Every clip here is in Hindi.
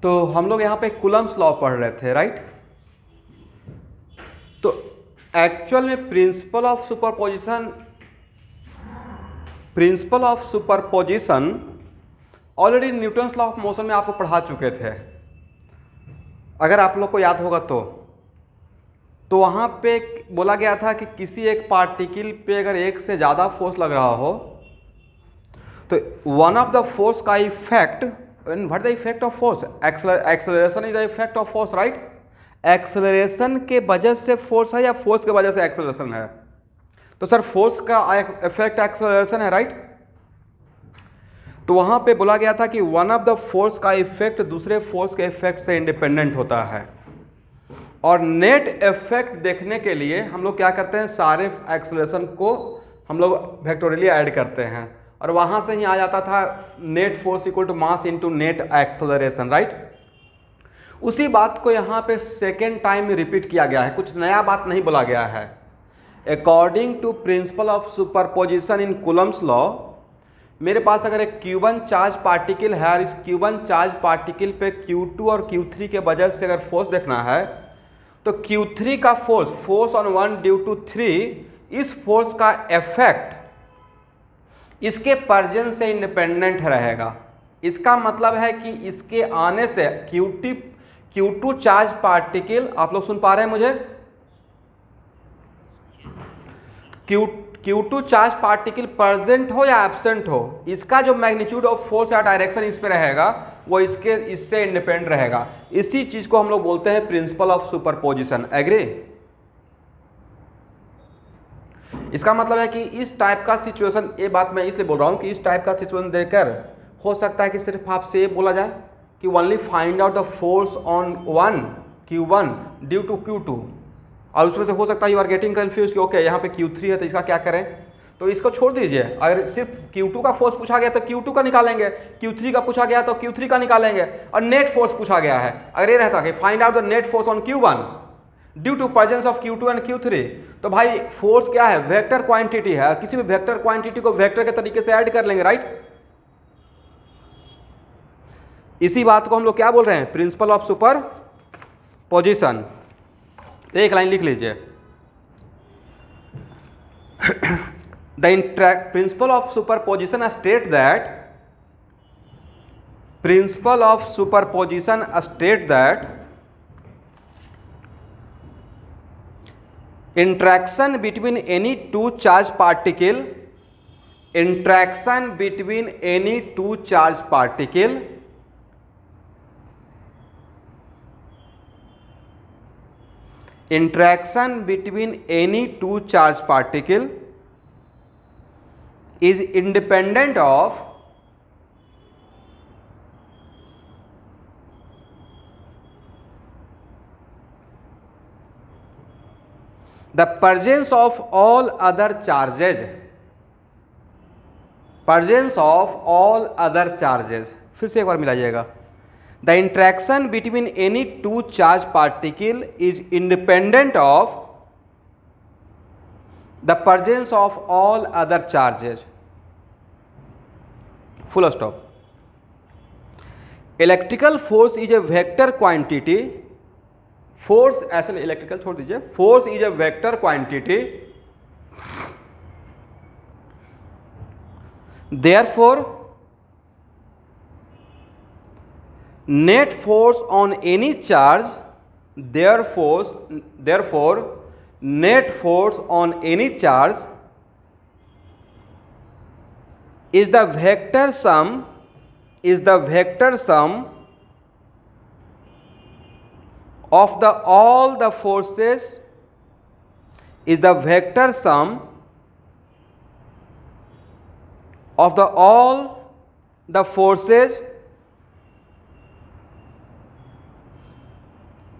तो हम लोग यहाँ पे कूलम्स लॉ पढ़ रहे थे, राइट। तो एक्चुअल में principal of superposition already Newton's law of motion में आपको पढ़ा चुके थे, अगर आप लोग को याद होगा तो वहाँ पे बोला गया था कि किसी एक पार्टिकल पे अगर एक से ज़्यादा फोर्स लग रहा हो तो वन ऑफ द फोर्स का effect, what the effect of force, acceleration is the effect of force, right. Acceleration के वजह से फोर्स है या फोर्स के वजह से एक्सेलरेशन है? तो सर फोर्स का इफेक्ट एक्सेलरेशन है, राइट। तो वहां पे बोला गया था कि वन ऑफ द फोर्स का इफेक्ट दूसरे फोर्स के इफेक्ट से इंडिपेंडेंट होता है, और नेट इफेक्ट देखने के लिए हम लोग क्या करते हैं, सारे एक्सेलरेशन को हम लोग वेक्टोरियली ऐड करते हैं, और वहां से ही आ जाता था net force equal to mass into net acceleration, right. उसी बात को यहाँ पे सेकेंड टाइम रिपीट किया गया है, कुछ नया बात नहीं बोला गया है। According to principle of superposition in Coulomb's law, मेरे पास अगर एक Q1 चार्ज पार्टिकल है और इस Q1 चार्ज पार्टिकल पे Q2 और Q3 के वजह से अगर फोर्स देखना है तो Q3 का फोर्स ऑन 1 ड्यू टू 3, इस फोर्स का इफेक्ट इसके प्रेजेंस से इंडिपेंडेंट रहेगा। इसका मतलब है कि इसके आने से Q2 चार्ज पार्टिकल, आप लोग सुन पा रहे हैं मुझे? Q2 चार्ज पार्टिकल प्रेजेंट हो या एब्सेंट हो, इसका जो मैग्नीट्यूड ऑफ फोर्स या डायरेक्शन इस पे रहेगा वो इससे इंडिपेंडेंट रहेगा। इसी चीज को हम लोग बोलते हैं प्रिंसिपल ऑफ सुपरपोजिशन। एग्री? इसका मतलब है कि इस टाइप का सिचुएशन, ये बात मैं इसलिए बोल रहा हूं कि इस टाइप का सिचुएशन देखकर हो सकता है कि सिर्फ आपसे ये बोला जाए कि only find out the force on Q1 due to Q2, और उसमें से हो सकता है यू आर गेटिंग कंफ्यूज कि ओके यहाँ पे Q3 है तो इसका क्या करें। तो इसको छोड़ दीजिए, अगर सिर्फ Q2 का फोर्स पूछा गया तो Q2 का निकालेंगे, Q3 का पूछा गया तो Q3 का निकालेंगे, और नेट फोर्स पूछा गया है, अगर ये रहता कि find out the net force on Q1 due to presence of Q2 and Q3, तो भाई फोर्स क्या है, वेक्टर क्वांटिटी है, किसी भी वेक्टर क्वांटिटी को वेक्टर के तरीके से ऐड कर लेंगे, राइट। इसी बात को हम लोग क्या बोल रहे हैं, प्रिंसिपल ऑफ सुपर पोजिशन। एक लाइन लिख लीजिए, the principal of superposition state that interaction between any two charge particle interaction between any two charge particle interaction between any two charge particle is independent of the presence of all other charges, फिर से एक बार मिलाइएगा, the interaction between any two charge particle is independent of the presence of all other charges, full stop. Electrical force is a vector quantity, force ऐसे इलेक्ट्रिकल छोड़ दीजिए, force is a vector quantity, therefore net force on any charge, therefore net force on any charge is the vector sum of all the forces is the vector sum of all the forces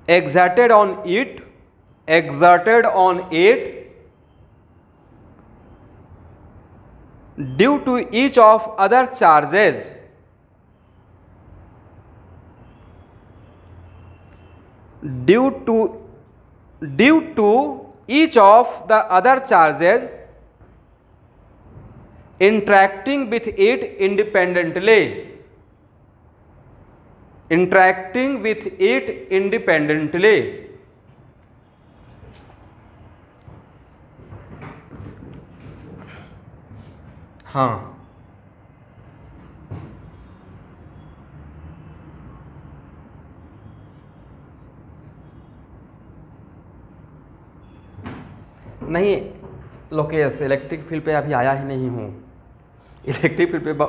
exerted on it due to each of other charges due to each of the other charges interacting with it independently. Interacting with it independently. हाँ, नहीं लोकेश, इलेक्ट्रिक फील्ड पे अभी आया ही नहीं हूँ। इलेक्ट्रिक फील्ड पे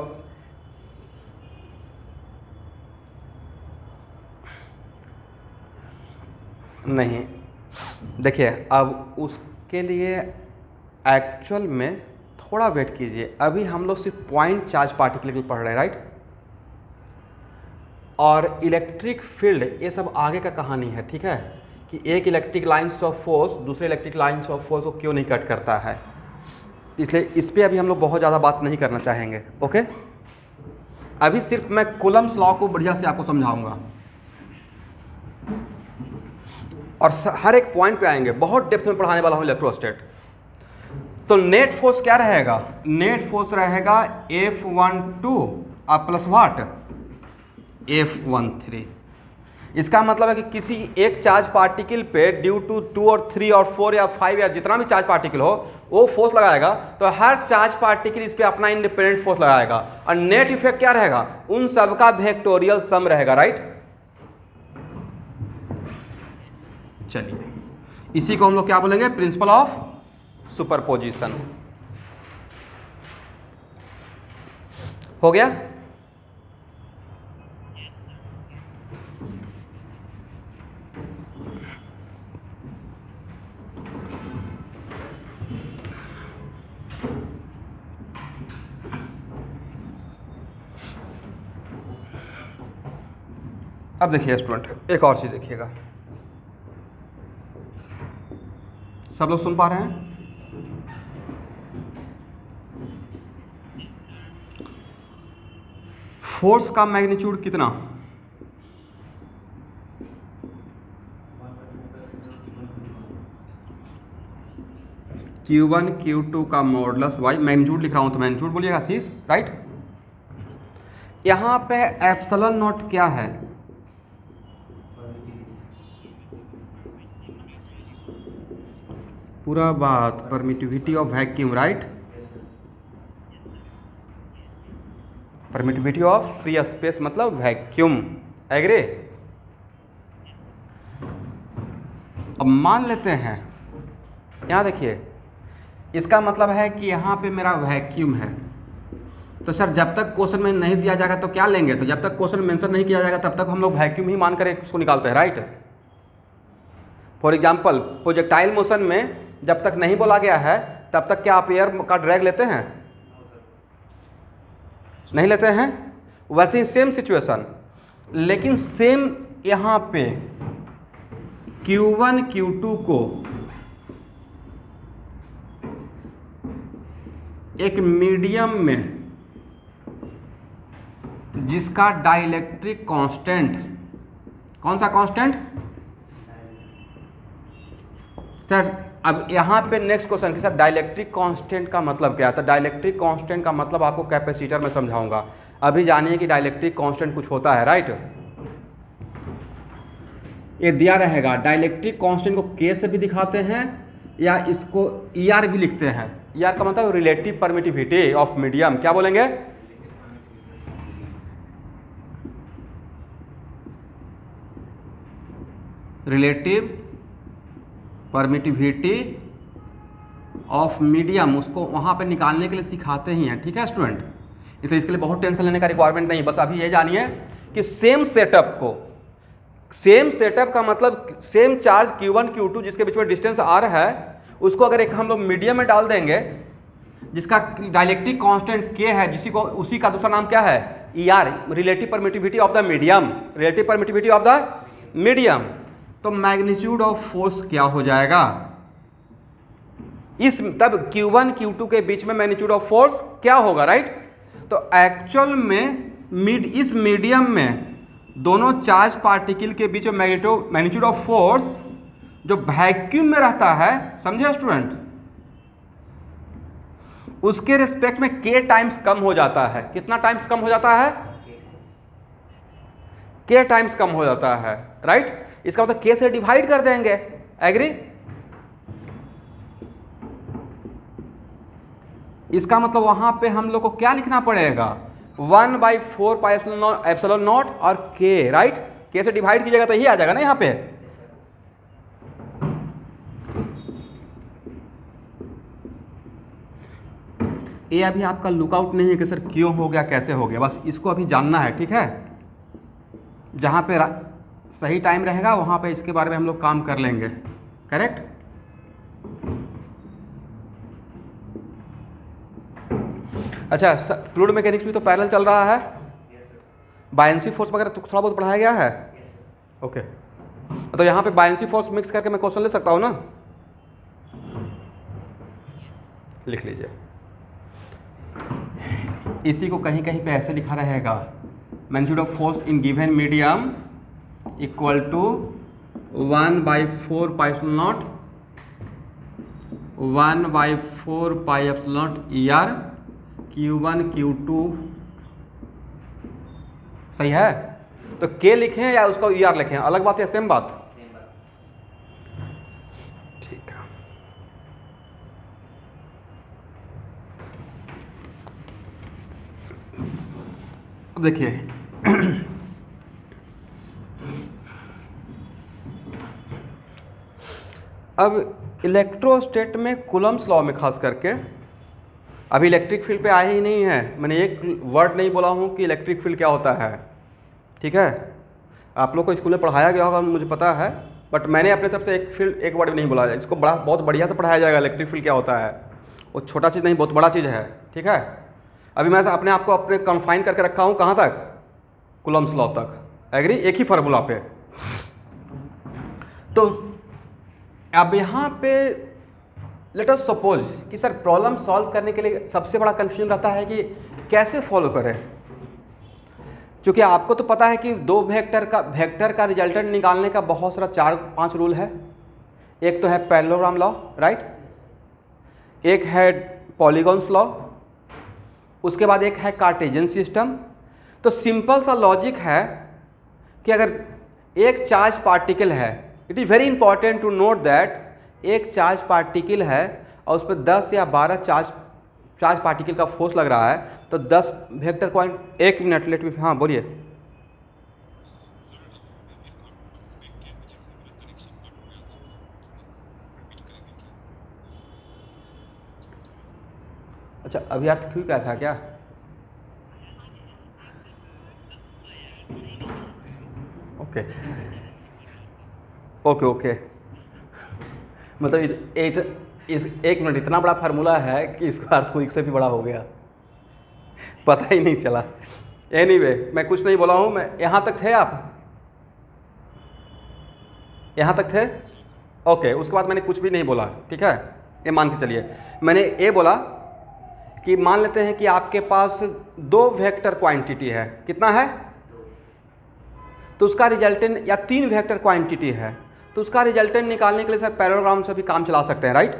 नहीं, देखिए अब उसके लिए एक्चुअल में थोड़ा वेट कीजिए। अभी हम लोग सिर्फ पॉइंट चार्ज पार्टिकल के लिए पढ़ रहे हैं, राइट। और इलेक्ट्रिक फील्ड ये सब आगे का कहानी है, ठीक है, कि एक इलेक्ट्रिक लाइन्स ऑफ फोर्स दूसरे इलेक्ट्रिक लाइन्स ऑफ फोर्स को क्यों नहीं कट करता है, इसलिए इस पर अभी हम लोग बहुत ज़्यादा बात नहीं करना चाहेंगे। ओके, अभी सिर्फ मैं कूलम्स लॉ को बढ़िया से आपको समझाऊंगा और हर एक पॉइंट पे आएंगे, बहुत डेप्थ में पढ़ाने वाला हूँ इलेक्ट्रोस्टैट। तो नेट फोर्स क्या रहेगा? नेट फोर्स रहेगा F12 प्लस वाट F13। इसका मतलब है कि किसी एक चार्ज पार्टिकल पे ड्यू टू 2 और 3 और 4 या 5 या जितना भी चार्ज पार्टिकल हो वो फोर्स लगाएगा, तो हर चार्ज पार्टिकल इस पे अपना इंडिपेंडेंट फोर्स लगाएगा और नेट इफेक्ट क्या रहेगा? उन सबका वेक्टोरियल सम रहेगा, राइट। चलिए, इसी को हम लोग क्या बोलेंगे? Principal of superposition. हो गया? अब देखिए स्टूडेंट, एक और चीज देखिएगा, सब लोग सुन पा रहे हैं? फोर्स का मैग्नीट्यूड कितना? Q1 Q2 का मॉडुलस वाई, मैग्नीट्यूड लिख रहा हूं तो मैग्नीट्यूड बोलिएगा सिर्फ, राइट। यहां पे एप्सिलॉन नॉट क्या है? पूरा बात permittivity of vacuum, right. Permittivity of free space मतलब वैक्यूम, एग्री। अब मान लेते हैं, यहां देखिए, इसका मतलब है कि यहां पे मेरा वैक्यूम है, तो सर जब तक क्वेश्चन में नहीं दिया जाएगा तो क्या लेंगे? तो जब तक क्वेश्चन मेंशन नहीं किया जाएगा तब तक हम लोग वैक्यूम ही मान कर उसको निकालते हैं, right. For example projectile motion में जब तक नहीं बोला गया है तब तक क्या आप एयर का ड्रैग लेते हैं? नहीं लेते हैं। वैसे ही सेम सिचुएशन, लेकिन सेम यहां पे Q1 Q2 को एक मीडियम में जिसका डाइलेक्ट्रिक कांस्टेंट, कौन सा कांस्टेंट सर? अब यहाँ पे नेक्स्ट क्वेश्चन कि सर डाइलेक्ट्रिक कांस्टेंट का मतलब क्या है? तो डाइलेक्ट्रिक कांस्टेंट का मतलब आपको कैपेसिटर में समझाऊंगा, अभी जानिए कि डाइलेक्ट्रिक कांस्टेंट कुछ होता है, राइट। ये दिया रहेगा, डाइलेक्ट्रिक कांस्टेंट को K से भी दिखाते हैं या इसको ER भी लिखते हैं। ER का मतलब रिलेटिव परमिटिविटी ऑफ मीडियम, क्या बोलेंगे? रिलेटिव परमिटिविटी ऑफ मीडियम, उसको वहाँ पे निकालने के लिए सिखाते ही हैं, ठीक है स्टूडेंट। इसलिए इसके लिए बहुत टेंशन लेने का रिक्वायरमेंट नहीं, बस अभी ये जानिए कि सेम सेटअप को, सेम सेटअप का मतलब सेम चार्ज Q1 Q2 जिसके बीच में डिस्टेंस आ रहा है, उसको अगर एक हम लोग मीडियम में डाल देंगे जिसका डाइलेक्ट्रिक कांस्टेंट K है, जिसी को उसी का दूसरा नाम क्या है? ER, relative permittivity of the medium, relative permittivity of the medium. तो मैग्नीट्यूड ऑफ फोर्स क्या हो जाएगा? इस तब Q1 Q2 के बीच में मैग्नीट्यूड ऑफ फोर्स क्या होगा, राइट। तो एक्चुअल में इस मीडियम में दोनों चार्ज पार्टिकल के बीच में मैग्नीट्यूड ऑफ फोर्स जो वैक्यूम में रहता है, समझे स्टूडेंट, उसके रिस्पेक्ट में K टाइम्स कम हो जाता है। कितना टाइम्स कम हो जाता है? के टाइम्स कम हो जाता है, राइट। इसका मतलब के से डिवाइड कर देंगे, एग्री। इसका मतलब वहां पे हम लोग को क्या लिखना पड़ेगा, 1/4 पाई एप्सिलॉन नॉट और के, राइट। के से डिवाइड कीजिएगा तो यही आ जाएगा ना यहाँ पे। ये अभी आपका लुकआउट नहीं है कि सर क्यों हो गया, कैसे हो गया, बस इसको अभी जानना है, ठीक है। जहाँ पे सही टाइम रहेगा वहाँ पे इसके बारे में हम लोग काम कर लेंगे, करेक्ट। अच्छा, फ्लूइड मैकेनिक्स भी तो पैरेलल चल रहा है, बायनेंसी फोर्स वगैरह तो थोड़ा बहुत पढ़ाया गया है, ओके। तो यहाँ पे बायनेंसी फोर्स मिक्स करके मैं क्वेश्चन ले सकता हूँ ना, लिख लीजिए। इसी को कहीं कहीं पे ऐसे लिखा रहेगा, magnitude of force in given medium equal to 1/4 pi epsilon naught 1/4 pi epsilon naught ER Q1 Q2, सही है। तो K लिखें या उसका ER लिखें, अलग बात है, सेम बात, ठीक है। अब देखिए अब इलेक्ट्रोस्टैट में कूलम्ब्स लॉ में खास करके अभी इलेक्ट्रिक फील्ड पे आए ही नहीं है, मैंने एक वर्ड नहीं बोला हूँ कि इलेक्ट्रिक फील्ड क्या होता है, ठीक है। आप लोग को स्कूल में पढ़ाया गया होगा मुझे पता है, बट मैंने अपने तरफ से एक वर्ड भी नहीं बोला, इसको बहुत बढ़िया से पढ़ाया जाएगा इलेक्ट्रिक फील्ड क्या होता है। वो छोटा चीज़ नहीं, बहुत बड़ा चीज़ है, ठीक है। अभी मैं अपने आप को अपने कन्फाइन करके रखा हूँ कहाँ तक, कूलम्ब्स लॉ तक, एग्री, एक ही फार्मूला पे। तो अब यहाँ पे लेट अस सपोज कि सर प्रॉब्लम सॉल्व करने के लिए सबसे बड़ा कन्फ्यूजन रहता है कि कैसे फॉलो करें, क्योंकि आपको तो पता है कि दो वेक्टर का रिजल्टेंट निकालने का बहुत सारा 4-5 रूल है। एक तो है पैरेललोग्राम लॉ, राइट, एक है पॉलीगॉन्स लॉ, उसके बाद एक है कार्टेशियन सिस्टम। तो सिंपल सा लॉजिक है कि अगर एक चार्ज पार्टिकल है, it is very important to note that एक चार्ज पार्टिकल है और उस पर 10 या 12 चार्ज पार्टिकल का फोर्स लग रहा है, तो 10 वेक्टर पॉइंट, एक मिनट लेट मी, हाँ बोलिए। अच्छा, अभी अर्थ क्यों क्या था क्या, ओके ओके ओके, मतलब एक मिनट, इतना बड़ा फार्मूला है कि इसका अर्थ कोई से भी बड़ा हो गया, पता ही नहीं चला। एनीवे, मैं कुछ नहीं बोला हूँ, मैं यहाँ तक थे, आप यहाँ तक थे, ओके। उसके बाद मैंने कुछ भी नहीं बोला, ठीक है, ये मान के चलिए। मैंने ये बोला कि मान लेते हैं कि आपके पास 2 वेक्टर क्वांटिटी है, कितना है, तो उसका रिजल्टेंट, या 3 वेक्टर क्वांटिटी है तो उसका रिजल्टेंट निकालने के लिए सर पैरेललोग्राम से भी काम चला सकते हैं, राइट।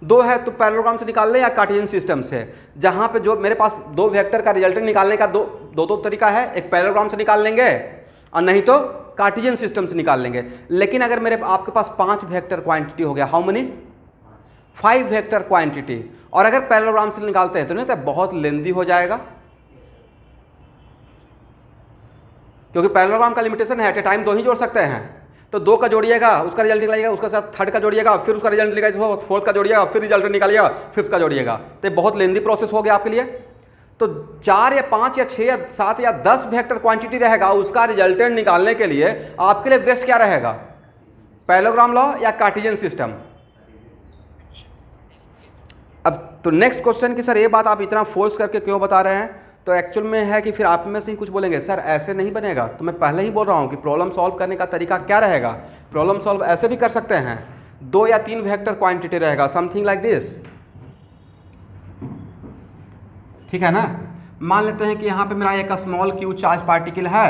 2 है तो पैरेललोग्राम से निकाल लें या कार्टेशियन सिस्टम से। जहाँ पे जो मेरे पास 2 वेक्टर का रिजल्टेंट निकालने का दो तरीका है, एक पैरेललोग्राम से निकाल लेंगे और नहीं तो कार्टेशियन सिस्टम से निकाल लेंगे। लेकिन अगर आपके पास 5 वेक्टर क्वांटिटी हो गया, हाउ मेनी, 5 वेक्टर क्वांटिटी, और अगर पैरेललोग्राम से निकालते हैं तो नहीं तो बहुत लेंदी हो जाएगा, क्योंकि पैरेललोग्राम का लिमिटेशन है, एट ए टाइम 2 ही जोड़ सकते हैं। तो 2 का जोड़िएगा, उसका रिजल्ट निकालिएगा, उसके साथ 3rd का जोड़िएगा, फिर उसका रिजल्ट निकालिएगा, 4th का जोड़िएगा, फिर रिजल्ट निकालिएगा, 5th का जोड़िएगा, तो बहुत लेंदी प्रोसेस हो गया आपके लिए। तो 4 या 5 या 6 या 7 या 10 वेक्टर क्वांटिटी रहेगा, उसका रिजल्टेंट निकालने के लिए आपके लिए बेस्ट क्या रहेगा, पैरेललोग्राम लॉ या कार्टेशियन सिस्टम। अब तो नेक्स्ट क्वेश्चन कि सर ये बात आप इतना फोर्स करके क्यों बता रहे हैं, तो एक्चुअल में है कि फिर आप में से ही कुछ बोलेंगे सर ऐसे नहीं बनेगा। तो मैं पहले ही बोल रहा हूँ कि प्रॉब्लम सॉल्व करने का तरीका क्या रहेगा। प्रॉब्लम सॉल्व ऐसे भी कर सकते हैं, 2 या 3 वेक्टर क्वांटिटी रहेगा, समथिंग लाइक दिस, ठीक है ना। मान लेते हैं कि यहाँ पे मेरा एक स्मॉल q चार्ज पार्टिकल है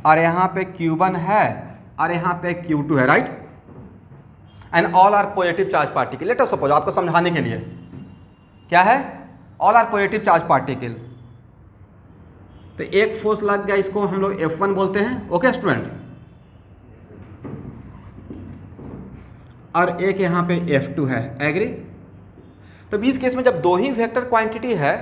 और यहाँ पे q1 है और यहाँ पे q2 है, right, and all are positive charge particle. Let us suppose, आपको समझाने के लिए क्या है, all are positive charge particle. तो एक फोर्स लग गया, इसको हम लोग F1 बोलते हैं। ओके स्टूडेंट, और एक यहाँ पे F2 है। एग्री? तो इस केस में जब दो ही वेक्टर क्वांटिटी है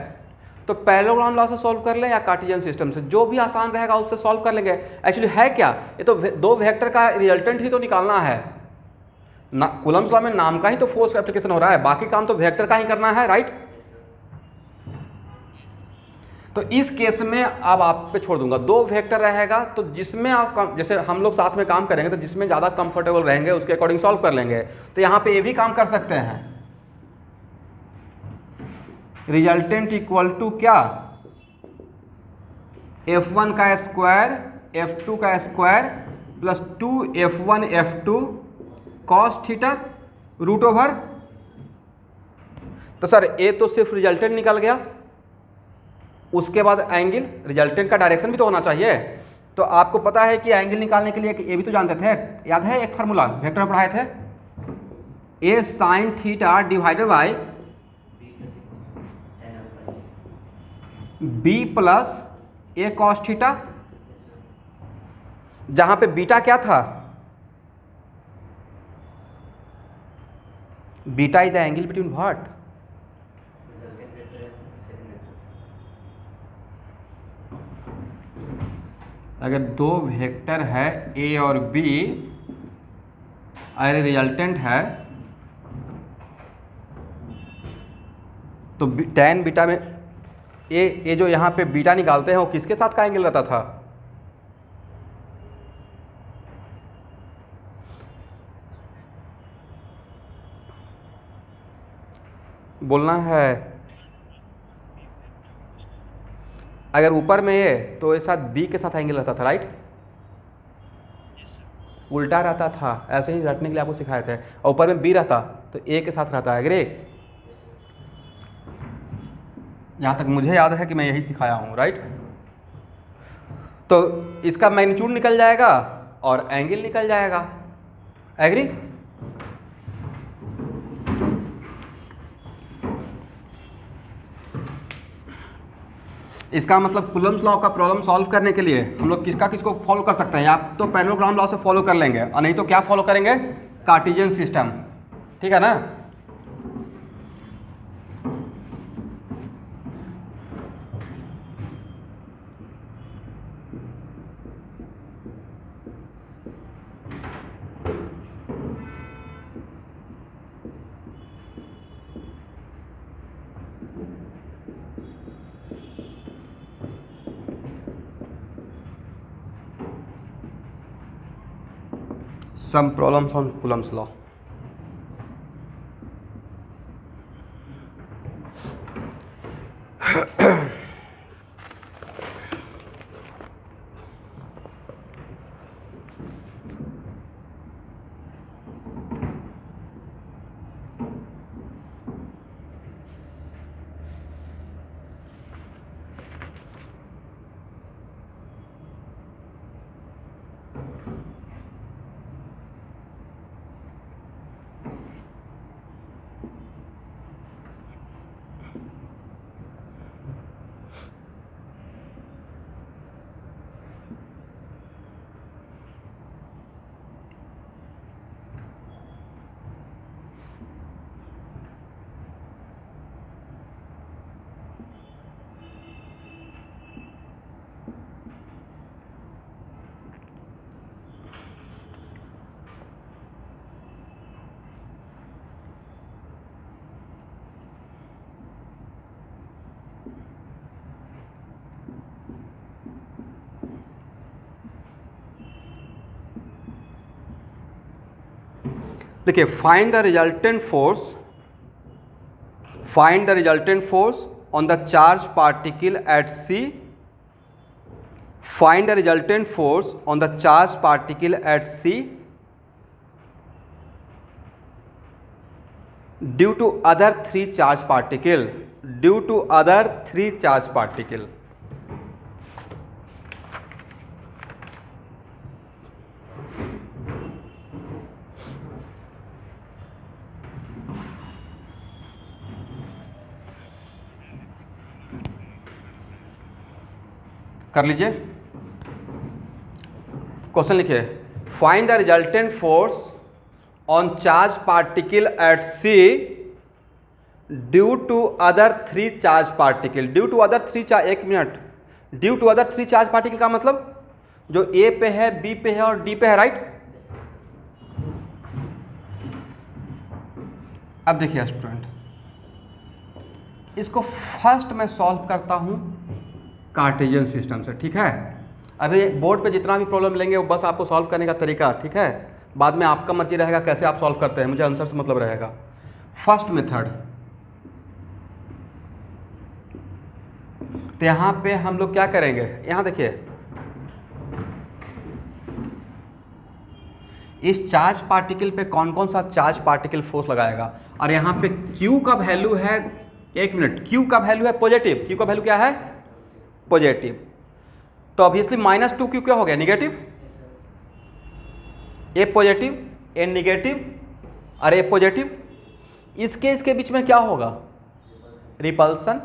तो पैरेललोग्राम लॉ से सॉल्व कर लें या कार्टेशियन सिस्टम से, जो भी आसान रहेगा उससे सॉल्व कर लेंगे। एक्चुअली है क्या, ये तो दो वेक्टर का रिजल्टेंट ही तो निकालना है ना। कूलम्स लॉ में नाम का ही तो फोर्स एप्लीकेशन हो रहा है, बाकी काम तो वेक्टर का ही करना है, राइट? तो इस केस में अब आप पे छोड़ दूंगा, दो वेक्टर रहेगा तो जिसमें आप जैसे हम लोग साथ में काम करेंगे तो जिसमें ज़्यादा कंफर्टेबल रहेंगे उसके अकॉर्डिंग सॉल्व कर लेंगे। तो यहाँ पे ये भी काम कर सकते हैं, रिजल्टेंट इक्वल टू क्या, F1 का स्क्वायर F2 का square plus 2F1 F2 cos theta root over. तो सर ए तो सिर्फ रिजल्टेंट निकल गया, उसके बाद एंगल, रिजल्टेंट का डायरेक्शन भी तो होना चाहिए। तो आपको पता है कि एंगल निकालने के लिए ए भी तो जानते थे, याद है एक फार्मूला वेक्टर में पढ़ाए थे, A sine theta divided by B plus A cos theta, जहां पे बीटा क्या था, beta is the angle between what, अगर दो वेक्टर है ए और बी, अरे रिजल्टेंट है, तो tan बीटा में ए जो यहाँ पे बीटा निकालते हैं वो किसके साथ का एंगल रहता था, बोलना है। अगर ऊपर में ए तो एक साथ बी के साथ एंगल रहता था, राइट? उल्टा रहता था, ऐसे ही रटने के लिए आपको सिखाए थे। और ऊपर में बी रहता तो ए के साथ रहता है। अरे यहाँ तक मुझे याद है कि मैं यही सिखाया हूँ, राइट? तो इसका मैग्नीट्यूड निकल जाएगा और एंगल निकल जाएगा। एग्री? इसका मतलब कूलम्स लॉ का प्रॉब्लम सॉल्व करने के लिए हम लोग किसको फॉलो कर सकते हैं, या तो पैरेललोग्राम लॉ से फॉलो कर लेंगे और नहीं तो क्या फॉलो करेंगे, कार्टेशियन सिस्टम। ठीक है ना? Some problems on Coulomb's law. देखिए, find the resultant force on the charge particle at C, find the resultant force on the charge particle at C due to other three charge particle, कर लीजिए। क्वेश्चन लिखिए, find the resultant force on charge particle at C due to other 3 charge particle. Due to other 3 charge, एक minute, due to other 3 charge particle का मतलब जो ए पे है, बी पे है और डी पे है, राइट। अब देखिए स्टूडेंट, इसको फर्स्ट मैं सॉल्व करता हूं कार्टेशियन सिस्टम से, ठीक है। अभी बोर्ड पे जितना भी प्रॉब्लम लेंगे वो बस आपको सॉल्व करने का तरीका, ठीक है। बाद में आपका मर्जी रहेगा कैसे आप सॉल्व करते हैं, मुझे आंसर से मतलब रहेगा। फर्स्ट मेथड, तो यहाँ पे हम लोग क्या करेंगे, यहाँ देखिए इस चार्ज पार्टिकल पे कौन कौन सा चार्ज पार्टिकल फोर्स लगाएगा, और यहाँ पे Q का वैल्यू है, एक मिनट, Q का वैल्यू है पॉजिटिव, Q का वैल्यू क्या है, पॉजिटिव। तो ऑब्वियसली -2Q क्या हो गया, निगेटिव। ए पॉजिटिव, ए निगेटिव और ए पॉजिटिव, इसके बीच में क्या होगा, रिपल्सन।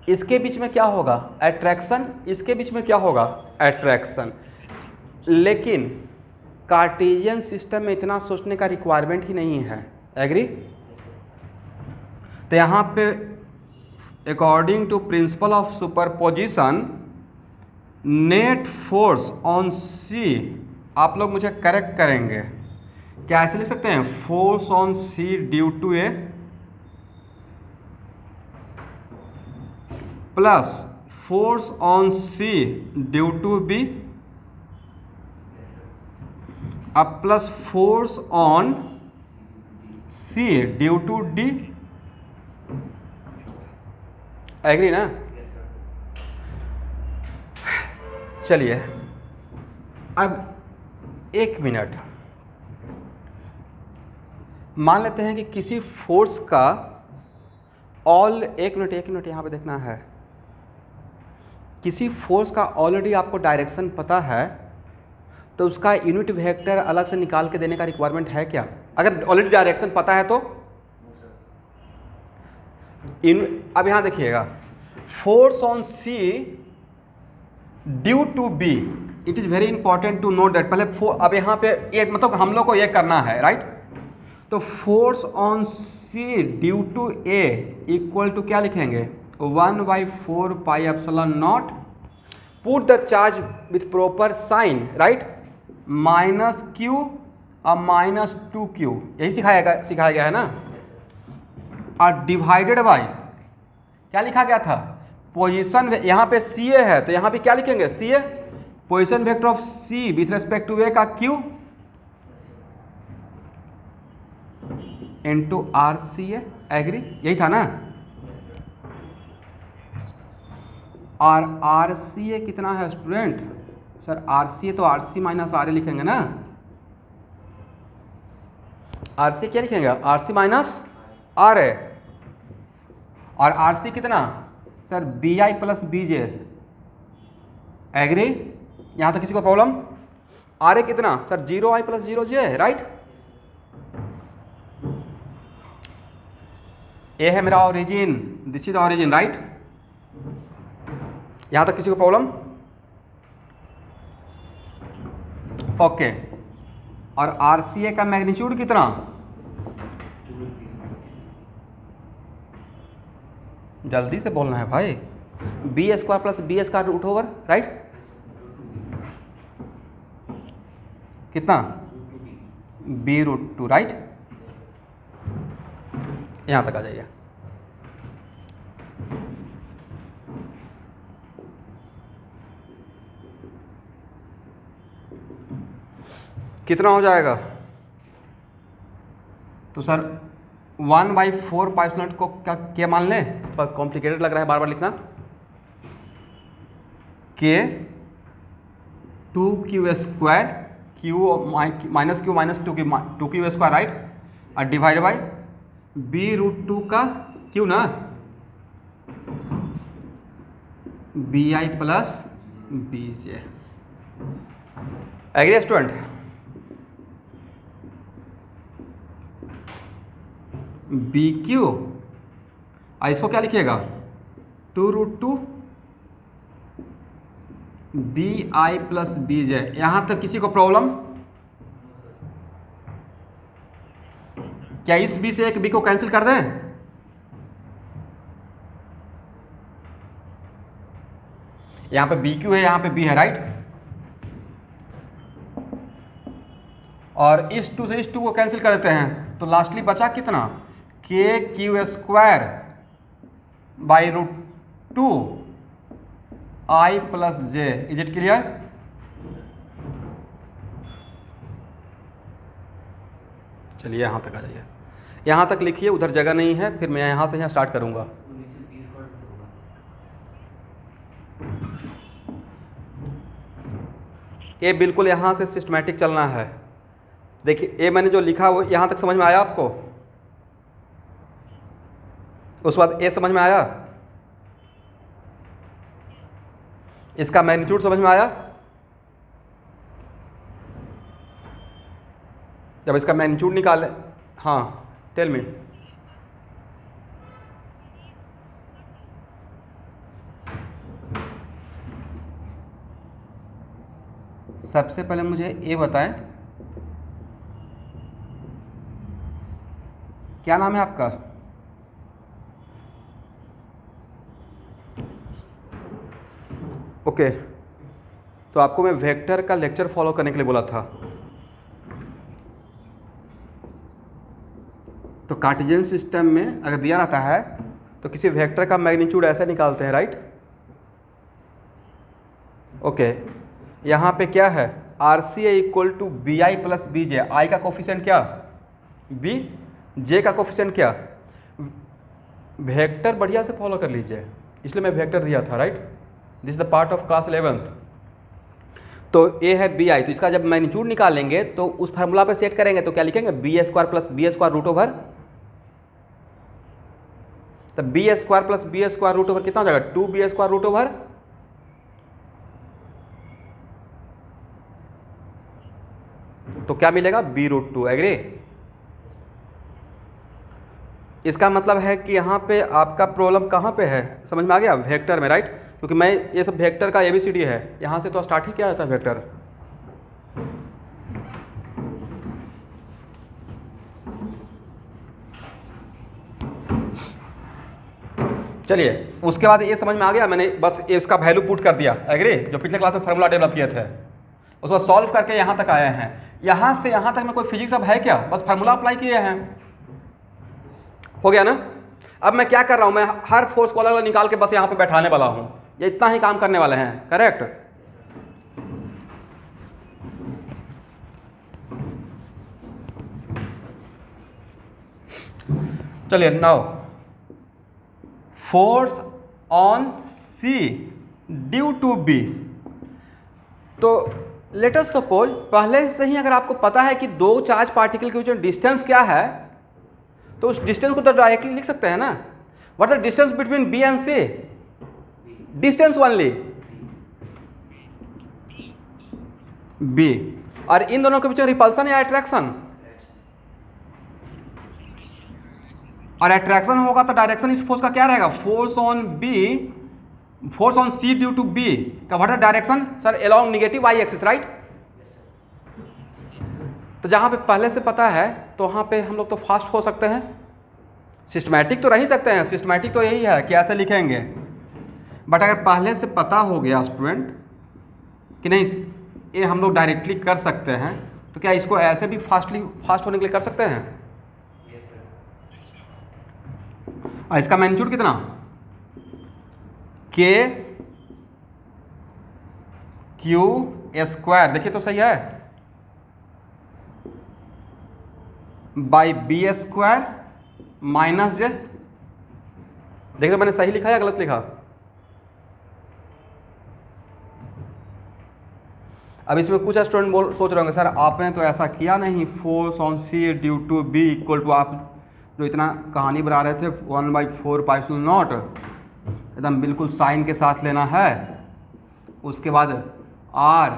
इसके बीच में क्या होगा, अट्रैक्शन। इसके बीच में क्या होगा, अट्रैक्शन। लेकिन कार्टेशियन सिस्टम में इतना सोचने का रिक्वायरमेंट ही नहीं है, एग्री। तो यहाँ पे according to principle of superposition net force on C, आप लोग मुझे करेक्ट करेंगे, क्या ऐसे लिख सकते हैं, force on C due to A plus force on C due to B अब plus force on C due to D, agree ना। चलिए अब एक मिनट, मान लेते हैं कि किसी फोर्स का एक मिनट यहाँ पे देखना है, किसी फोर्स का ऑलरेडी आपको डायरेक्शन पता है तो उसका यूनिट वेक्टर अलग से निकाल के देने का रिक्वायरमेंट है क्या, अगर ऑलरेडी डायरेक्शन पता है तो। अब यहाँ देखिएगा, force on C due to B, it is very important to note that. पहले अब यहाँ पे एक मतलब हम लोग को ये करना है, राइट। तो force on C due to A equal to क्या लिखेंगे, 1/4 pi epsilon naught, put the charge with proper sign, right, -Q और -2Q, यही सिखाया गया है ना। और डिवाइडेड बाय क्या लिखा गया था, पोजीशन, यहाँ पे CA है तो यहाँ पे क्या लिखेंगे, CA, position vector of C with respect to A का Q इंटू RCA, एग्री, यही था ना। और RCA कितना है स्टूडेंट, सर RCA तो RC माइनस RA लिखेंगे ना, RC क्या लिखेंगे, RC माइनस RA, और RC कितना, sir BI plus BJ, agree, यहाँ तक किसी को प्रॉब्लम। RA कितना, sir 0I plus 0J, right. ये है मेरा origin, this is origin, right. यहाँ तक किसी को प्रॉब्लम, ओके। और RCA का मैग्नीट्यूड कितना, जल्दी से बोलना है भाई, B² plus B² root over, right, कितना, B√2, राइट। यहाँ तक आ जाइए। कितना हो जाएगा, तो सर 1/4 पाई एप्सिलॉन को क्या मान लें, तो कॉम्प्लिकेटेड लग रहा है बार बार लिखना, K 2Q², Q -Q 2Q², right, और डिवाइड बाई B√2 का Q ना, BI plus BJ, agree student. BQ और इसको क्या लिखिएगा, 2√2 B I plus B J. यहाँ तक किसी को प्रॉब्लम? क्या इस बी से एक बी को कैंसिल कर दें? यहाँ पे बी क्यू है, यहाँ पे बी है, राइट। और इस टू से इस टू को कैंसिल कर देते हैं तो लास्टली बचा कितना? K Q square by root two I plus J. Is it clear? चलिए यहाँ तक आ जाइए, यहाँ तक लिखिए, उधर जगह नहीं है, फिर मैं यहाँ से यहाँ स्टार्ट करूँगा। ये बिल्कुल यहाँ से सिस्टमैटिक चलना है। देखिए ये मैंने जो लिखा वो यहाँ तक समझ में आया आपको? उसके बाद ए समझ में आया? इसका मैग्नीट्यूड समझ में आया? जब इसका मैग्नीट्यूड निकाले, हाँ टेल मी। सबसे पहले मुझे ये बताएं, क्या नाम है आपका? ओके तो आपको मैं वेक्टर का लेक्चर फॉलो करने के लिए बोला था। तो कार्टेशियन सिस्टम में अगर दिया रहता है तो किसी वेक्टर का मैग्नीट्यूड ऐसे निकालते हैं, राइट। ओके यहाँ पे क्या है? R C A equal to B I plus B J. I का कोफिशिएंट क्या? बी। जे का कोफिशिएंट क्या? वेक्टर बढ़िया से फॉलो कर लीजिए, इसलिए मैं वेक्टर दिया था, right. This is the part of class 11th। तो ए है बी आई, तो इसका जब मैग्नीट्यूड निकालेंगे तो उस फार्मूला पे सेट करेंगे तो क्या लिखेंगे? B square plus B square root over. तो B square plus B square root over कितना हो जाएगा? 2b square root over. तो क्या मिलेगा? B root two. एग्री? इसका मतलब है कि यहाँ पे आपका प्रॉब्लम कहाँ पे है? समझ में आ गया? वेक्टर में, राइट। क्योंकि मैं ये सब वेक्टर का एबीसीडी है, यहाँ से तो स्टार्ट ही किया जाता है वेक्टर। चलिए उसके बाद ये समझ में आ गया, मैंने बस इसका वैल्यू पुट कर दिया। एग्री? जो पिछले क्लास में फार्मूला डेवलप किए थे उसके बाद सॉल्व करके यहाँ तक आए हैं। यहाँ से यहाँ तक में कोई फिजिक्स अब है क्या? बस फार्मूला अप्लाई किए हैं, हो गया ना। अब मैं क्या कर रहा हूँ, मैं हर फोर्स को अलग अलग निकाल के बस यहाँ पे बैठाने वाला हूँ। ये इतना ही काम करने वाले हैं, करेक्ट। चलिए now force on C due to B. तो लेट अस सपोज पहले से ही अगर आपको पता है कि दो चार्ज पार्टिकल के बीच में डिस्टेंस क्या है तो उस डिस्टेंस को तो डायरेक्टली लिख सकते हैं ना। What the distance between B and C? Distance only, B. और इन दोनों के बीच में रिपल्सन या अट्रैक्शन? और अट्रैक्शन होगा तो डायरेक्शन इस फोर्स का क्या रहेगा? Force on B, force on C due to B का what the direction? Sir along negative Y axis, right. तो जहां पे पहले से पता है तो वहां पे हम लोग तो फास्ट हो सकते हैं, सिस्टमैटिक तो रह ही सकते हैं। सिस्टमैटिक तो यही है कि ऐसे लिखेंगे, बट अगर पहले से पता हो गया स्टूडेंट कि नहीं ये हम लोग डायरेक्टली कर सकते हैं, तो क्या इसको ऐसे भी फास्ट होने के लिए कर सकते हैं? इसका मैग्नीट्यूड कितना? के क्यू स्क्वायर, देखिए तो सही है, बाई बी स्क्वायर माइनस जे। देखिए मैंने सही लिखा या गलत लिखा? अब इसमें कुछ स्टूडेंट सोच रहे होंगे सर आपने तो ऐसा किया नहीं, force on C due to B equal to, आप जो इतना कहानी बना रहे थे 1/4π0 एकदम बिल्कुल साइन के साथ लेना है। उसके बाद आर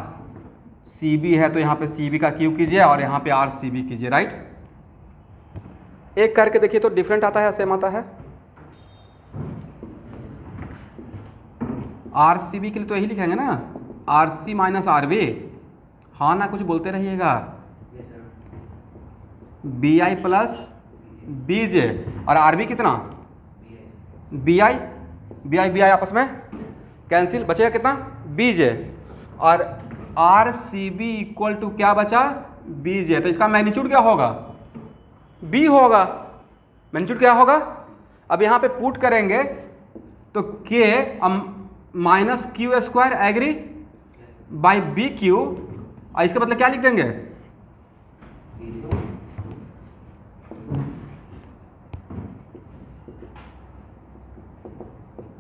सी बी है तो यहाँ पे सी बी का क्यू कीजिए और यहाँ पे आर सी बी कीजिए, राइट। एक करके देखिए तो डिफरेंट आता है, सेम आता है। आर सी बी के लिए तो यही लिखेंगे ना, R C minus R B, हाँ ना कुछ बोलते रहिएगा, B I plus B J, और आर बी कितना, बी आई आपस में कैंसिल, बचेगा कितना, बी जे, और R C B equal to क्या बचा, बी जे। तो इसका मैग्नीट्यूड क्या होगा, बी होगा, मैग्नीट्यूड क्या होगा। अब यहाँ पे पुट करेंगे तो K minus Q square agree by B Q, और इसका मतलब क्या लिख देंगे,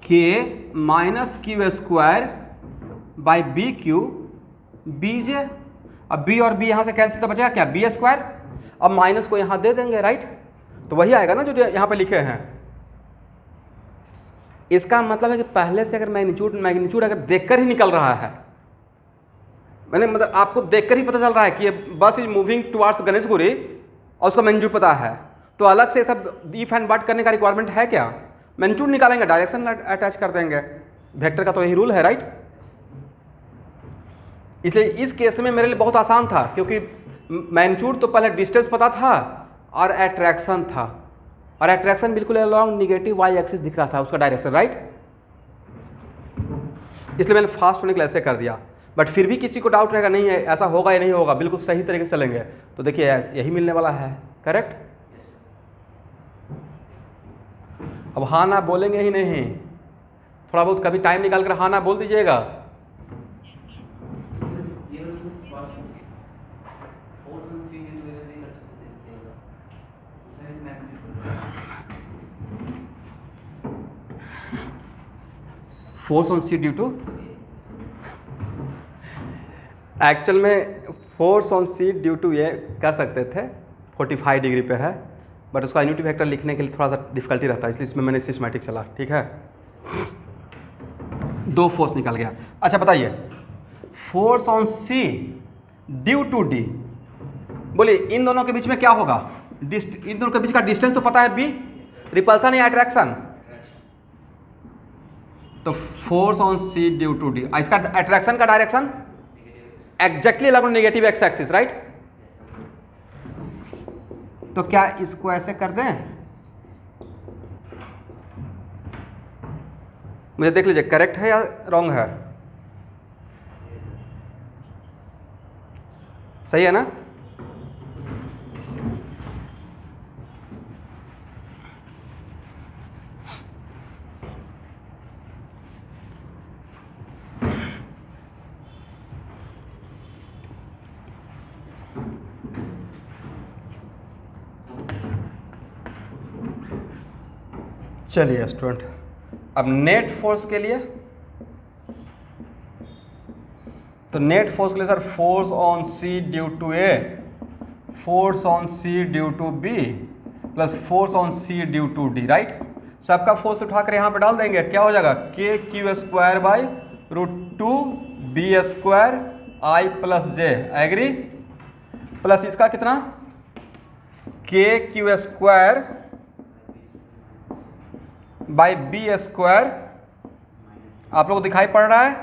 K minus Q square by B Q B J. अब बी और बी यहाँ से कैंसिल तो बचेगा क्या, बी स्क्वायर, अब माइनस को यहाँ दे देंगे, राइट। तो वही आएगा ना जो यहाँ पे लिखे हैं। इसका मतलब है कि पहले से अगर मैग्नीट्यूड अगर देखकर ही निकल रहा है, मैंने मतलब आपको देखकर ही पता चल रहा है कि ये बस इज मूविंग टुवार्ड्स गणेशपुरी और उसका मैग्नीट्यूड पता है, तो अलग से सब इफ एंड बट करने का रिक्वायरमेंट है क्या, मैग्नीट्यूड निकालेंगे, डायरेक्शन अटैच कर देंगे, वेक्टर का तो यही रूल है, राइट। इसलिए इस केस में मेरे लिए बहुत आसान था, क्योंकि मैग्नीट्यूड तो पहले डिस्टेंस पता था और एट्रैक्शन था, और एट्रैक्शन बिल्कुल अलॉन्ग निगेटिव वाई एक्सिस दिख रहा था उसका डायरेक्शन, राइट। इसलिए मैंने फास्ट होने के लिए ऐसे कर दिया। बट फिर भी किसी को डाउट रहेगा, नहीं है ऐसा होगा या नहीं होगा, बिल्कुल सही तरीके से चलेंगे, तो देखिए यही मिलने वाला है, करेक्ट। अब हाँ ना बोलेंगे ही नहीं, थोड़ा बहुत कभी टाइम निकाल कर हाँ ना बोल दीजिएगा। Force on C due to, actual में force on C due to ये कर सकते थे, 45 डिग्री पे है, बट उसका यूनिटी वेक्टर लिखने के लिए थोड़ा सा डिफिकल्टी रहता है, इसलिए इसमें मैंने सिस्टमैटिक चला, ठीक है। दो फोर्स निकल गया। अच्छा बताइए, force on C due to D, बोलिए इन दोनों के बीच में क्या होगा, इन दोनों के बीच का डिस्टेंस तो पता है बी, रिपल्सन या अट्रैक्शन, तो force on C due to D, इसका अट्रैक्शन का डायरेक्शन एग्जैक्टली अलग नेगेटिव एक्स एक्सिस, राइट। तो क्या इसको ऐसे कर दें, मुझे देख लीजिए करेक्ट है या रॉन्ग है, सही है ना। चलिए स्टूडेंट, अब नेट फोर्स के लिए, तो नेट फोर्स के लिए sir force on C due to A, force on C due to B plus force on C due to D, right. सबका फोर्स उठाकर यहाँ पे डाल देंगे, क्या हो जाएगा, K Q square by √2 B square I plus J, agree, plus इसका कितना, K Q square by B square, आप लोग को दिखाई पड़ रहा है,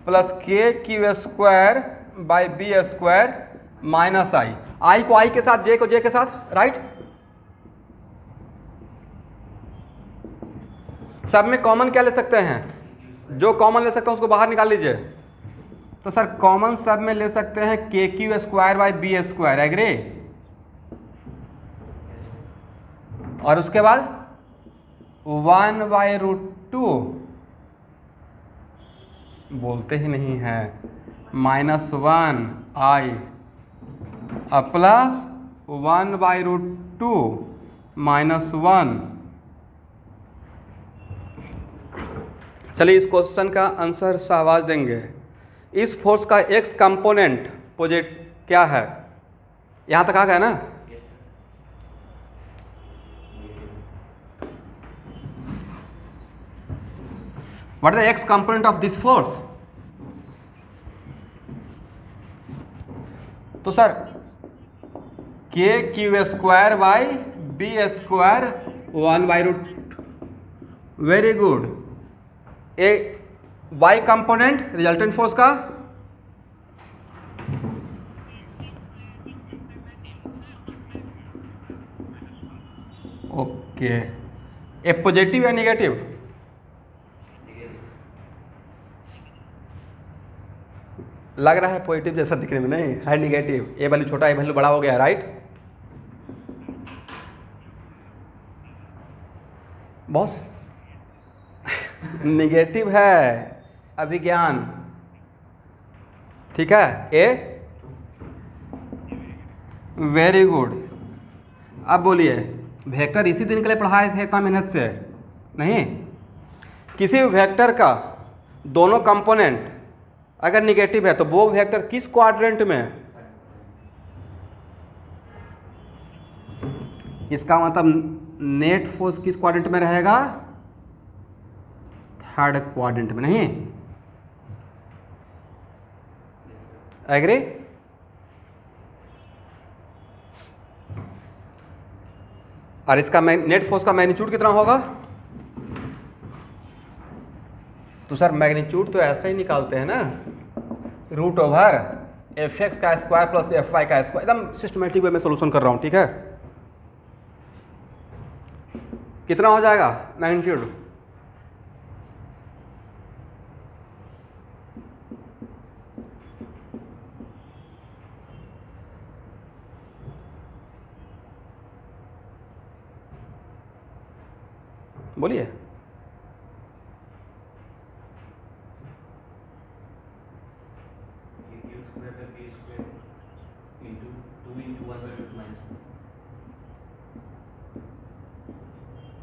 plus K Q square by B square minus आई को आई के साथ, जे को जे के साथ, राइट। सब में कॉमन क्या ले सकते हैं, जो कॉमन ले सकते हैं उसको बाहर निकाल लीजिए। तो सर कॉमन सब में ले सकते हैं K Q square by B square, agree, और उसके बाद 1/√2 बोलते ही नहीं है, -1 आई प्लस 1/√2 -1। चलिए इस क्वेश्चन का आंसर शाहबाज देंगे। इस फोर्स का एक्स कंपोनेंट क्या है, यहाँ तक आ गया ना। What is the x component of this force? तो sir K Q square by B square 1/√, very good, Y component resultant force का ओके, ए पॉजिटिव या नेगेटिव? लग रहा है पॉजिटिव जैसा दिखने में, नहीं है नेगेटिव। ए वैल्यू छोटा, ए वैल्यू बड़ा हो गया, राइट। बॉस नेगेटिव है अभिज्ञान, ठीक है। A very good. अब बोलिए, वेक्टर इसी दिन के लिए पढ़ाए थे इतना मेहनत से? नहीं, किसी वेक्टर का दोनों कंपोनेंट अगर निगेटिव है तो वो वेक्टर किस क्वाड्रेंट में है? इसका मतलब नेट फोर्स किस क्वाड्रेंट में रहेगा? थर्ड क्वाड्रेंट में, नहीं? एग्री? और इसका नेट फोर्स का मैग्नीट्यूड कितना होगा? तो सर मैग्नीट्यूड तो ऐसे ही निकालते हैं ना, रूट ओवर एफ एक्स का स्क्वायर प्लस एफ वाई का स्क्वायर। एकदम सिस्टमेटिक वे में सोल्यूशन कर रहा हूँ, ठीक है। कितना हो जाएगा मैग्नीट्यूड? बोलिए।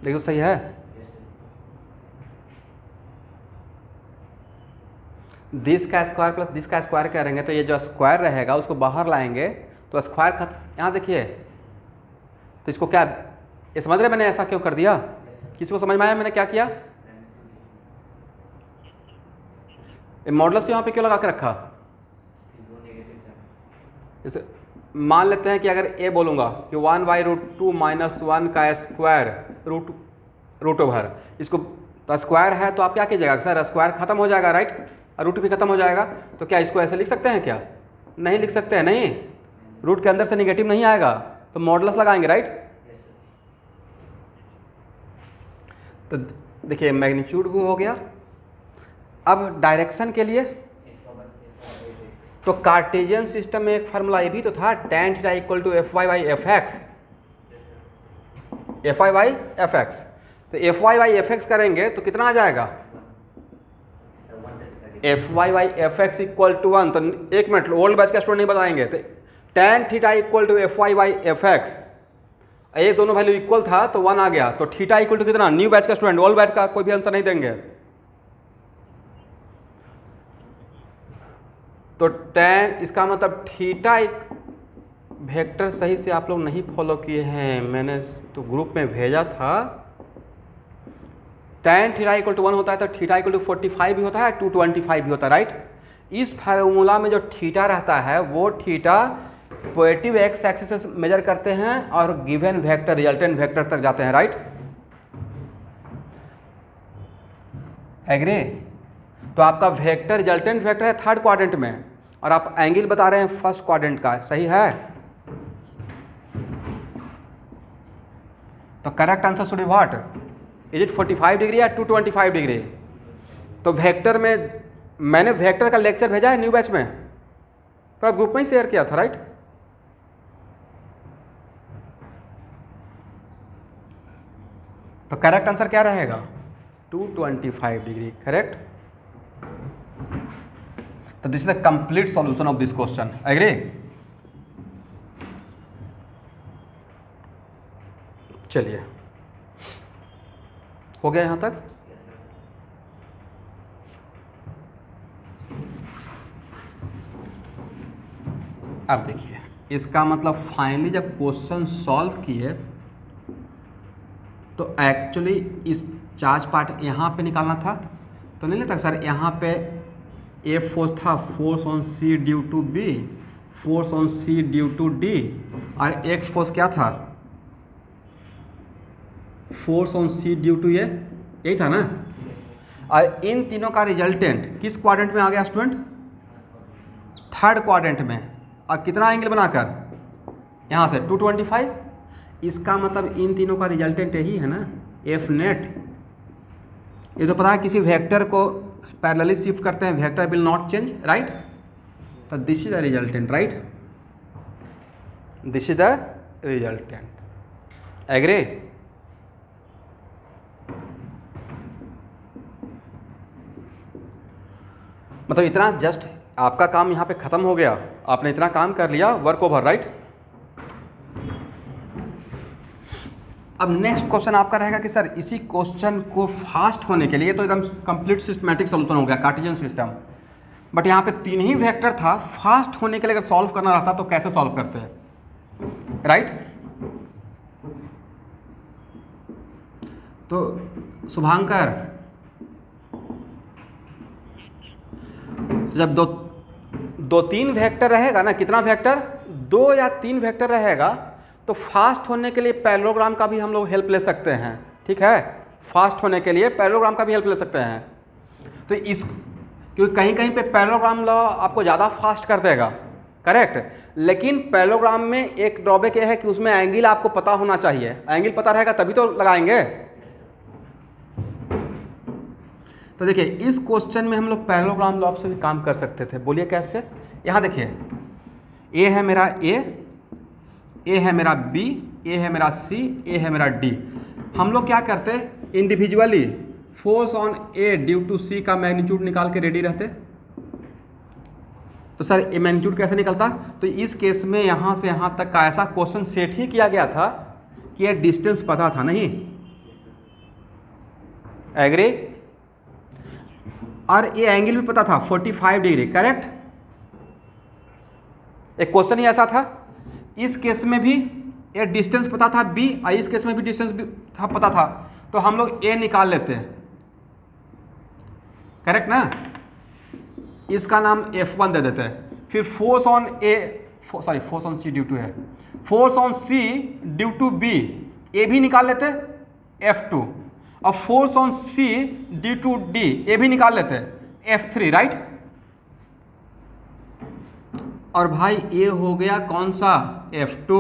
देखो सही है। दिस का स्क्वायर प्लस दिस का स्क्वायर करेंगे तो ये जो स्क्वायर रहेगा उसको बाहर लाएंगे तो स्क्वायर का यहाँ देखिए, तो इसको क्या ये समझ रहे मैंने ऐसा क्यों कर दिया? किसी को समझ में आया मैंने क्या किया? मॉडुलस यहाँ पे क्यों लगा के रखा? जैसे मान लेते हैं कि अगर ए बोलूँगा कि 1/√2 माइनस 1 का स्क्वायर रूट ओवर, इसको तो स्क्वायर है तो आप क्या कीजिएगा सर? स्क्वायर खत्म हो जाएगा, राइट, और रूट भी खत्म हो जाएगा। तो क्या इसको ऐसे लिख सकते हैं क्या? नहीं लिख सकते हैं, नहीं, रूट के अंदर से निगेटिव नहीं आएगा तो मॉडुलस लगाएंगे, राइट। तो देखिए मैग्नीट्यूड भी हो गया। अब डायरेक्शन के लिए तो कार्टेशियन सिस्टम में एक फार्मूला ये भी तो था, tan theta equal to F Y by F X, F Y by F X. तो F Y by F X करेंगे तो कितना आ जाएगा? F Y by F X equal to 1। तो एक मिनट, ओल्ड बैच का स्टूडेंट नहीं बताएंगे। तो tan theta equal to F Y by F X, ये दोनों वैल्यू इक्वल था तो 1 आ गया। तो थीटा इक्वल टू कितना? न्यू बैच का स्टूडेंट, ओल्ड बैच का कोई भी आंसर नहीं देंगे। तो tan, इसका मतलब थीटा एक वेक्टर सही से आप लोग नहीं फॉलो किए हैं, मैंने तो ग्रुप में भेजा था। tan थीटा इक्वल टू 1 होता है तो थीटा इक्वल टू 45 भी होता है, 225 भी होता है, राइट। इस फार्मूला में जो थीटा रहता है वो थीटा पॉजिटिव एक्स एक्सिस से मेजर करते हैं और गिवन वेक्टर रिजल्टेंट वेक्टर तक जाते हैं, राइट। एग्री? तो आपका वेक्टर रिजल्टेंट वेक्टर है थर्ड क्वाड्रेंट में और आप एंगल बता रहे हैं फर्स्ट क्वाड्रेंट का, सही है। तो correct answer should be what? Is it 45 degree या 225 डिग्री? तो वेक्टर में मैंने वेक्टर का लेक्चर भेजा है न्यू बैच में, तो ग्रुप में ही शेयर किया था, राइट। तो करेक्ट आंसर क्या रहेगा? 225 डिग्री, करेक्ट। तो this is the complete solution of this question, agree? चलिए, हो गया यहां तक? अब देखिए, इसका मतलब फाइनली जब क्वेश्चन सॉल्व किए तो एक्चुअली इस चार्ज पार्ट यहाँ पे निकालना था, तो नहीं लेता सर? यहाँ पे ए फोर्स था, force on C due to B, force on C due to D, और एक फोर्स क्या था? Force on C due to A, यही था ना। और इन तीनों का रिजल्टेंट किस क्वाड्रेंट में आ गया स्टूडेंट? थर्ड क्वाड्रेंट में। और कितना एंगल बनाकर? यहाँ से 225। इसका मतलब इन तीनों का रिजल्टेंट यही है ना, एफ नेट। ये तो पता है किसी वेक्टर को पैरेलली शिफ्ट करते हैं, vector will not change, right? तो this is the resultant, right? This is the resultant. Agree? मतलब इतना जस्ट आपका काम यहाँ पे खत्म हो गया, आपने इतना काम कर लिया, वर्क ओवर, राइट? अब नेक्स्ट क्वेश्चन आपका रहेगा कि सर इसी क्वेश्चन को फास्ट होने के लिए, तो एकदम कंप्लीट सिस्टमैटिक सॉल्यूशन हो गया, कार्टेशियन सिस्टम, बट यहाँ पे 3 ही वेक्टर था, फास्ट होने के लिए अगर सॉल्व करना रहता तो कैसे सॉल्व करते हैं, राइट? तो शुभांकर, जब दो तीन वेक्टर रहेगा ना, कितना वेक्टर? 2 या 3 वेक्टर रहेगा, तो फास्ट होने के लिए पैरेललोग्राम का भी हम लोग हेल्प ले सकते हैं, ठीक है? फास्ट होने के लिए पैरेललोग्राम का भी हेल्प ले सकते हैं। तो इस, क्योंकि कहीं कहीं पे पैरेललोग्राम लॉ आपको ज़्यादा फास्ट कर देगा, करेक्ट? लेकिन पैरेललोग्राम में एक ड्रॉबैक ये है कि उसमें एंगल आपको पता होना चाहिए, एंगल पता रहेगा तभी तो लगाएंगे। तो देखिए इस क्वेश्चन में हम लोग पैरेललोग्राम लॉ से भी काम कर सकते थे। बोलिए कैसे? यहाँ देखिए, ए है मेरा ए है मेरा बी, ए है मेरा सी, ए है मेरा डी। हम लोग क्या करते, individually force on A due to C का मैग्नीट्यूड निकाल के रेडी रहते। तो सर ये मैग्नीट्यूड कैसे निकलता? तो इस केस में यहाँ से यहाँ तक का ऐसा क्वेश्चन सेट ही किया गया था कि ये डिस्टेंस पता था, नहीं? एग्री? और ये एंगल भी पता था 45 डिग्री, करेक्ट? एक क्वेश्चन ही ऐसा था। इस केस में भी ये डिस्टेंस पता था b, और इस केस में भी डिस्टेंस भी था पता था, तो हम लोग a निकाल लेते हैं, करेक्ट ना? इसका नाम F1 दे देते हैं। फिर force on force on C due to है, force on C due to B, ए भी निकाल लेते हैं F2, और force on C due to D, ए भी निकाल लेते हैं F3, राइट? और भाई ए हो गया कौन सा? F2।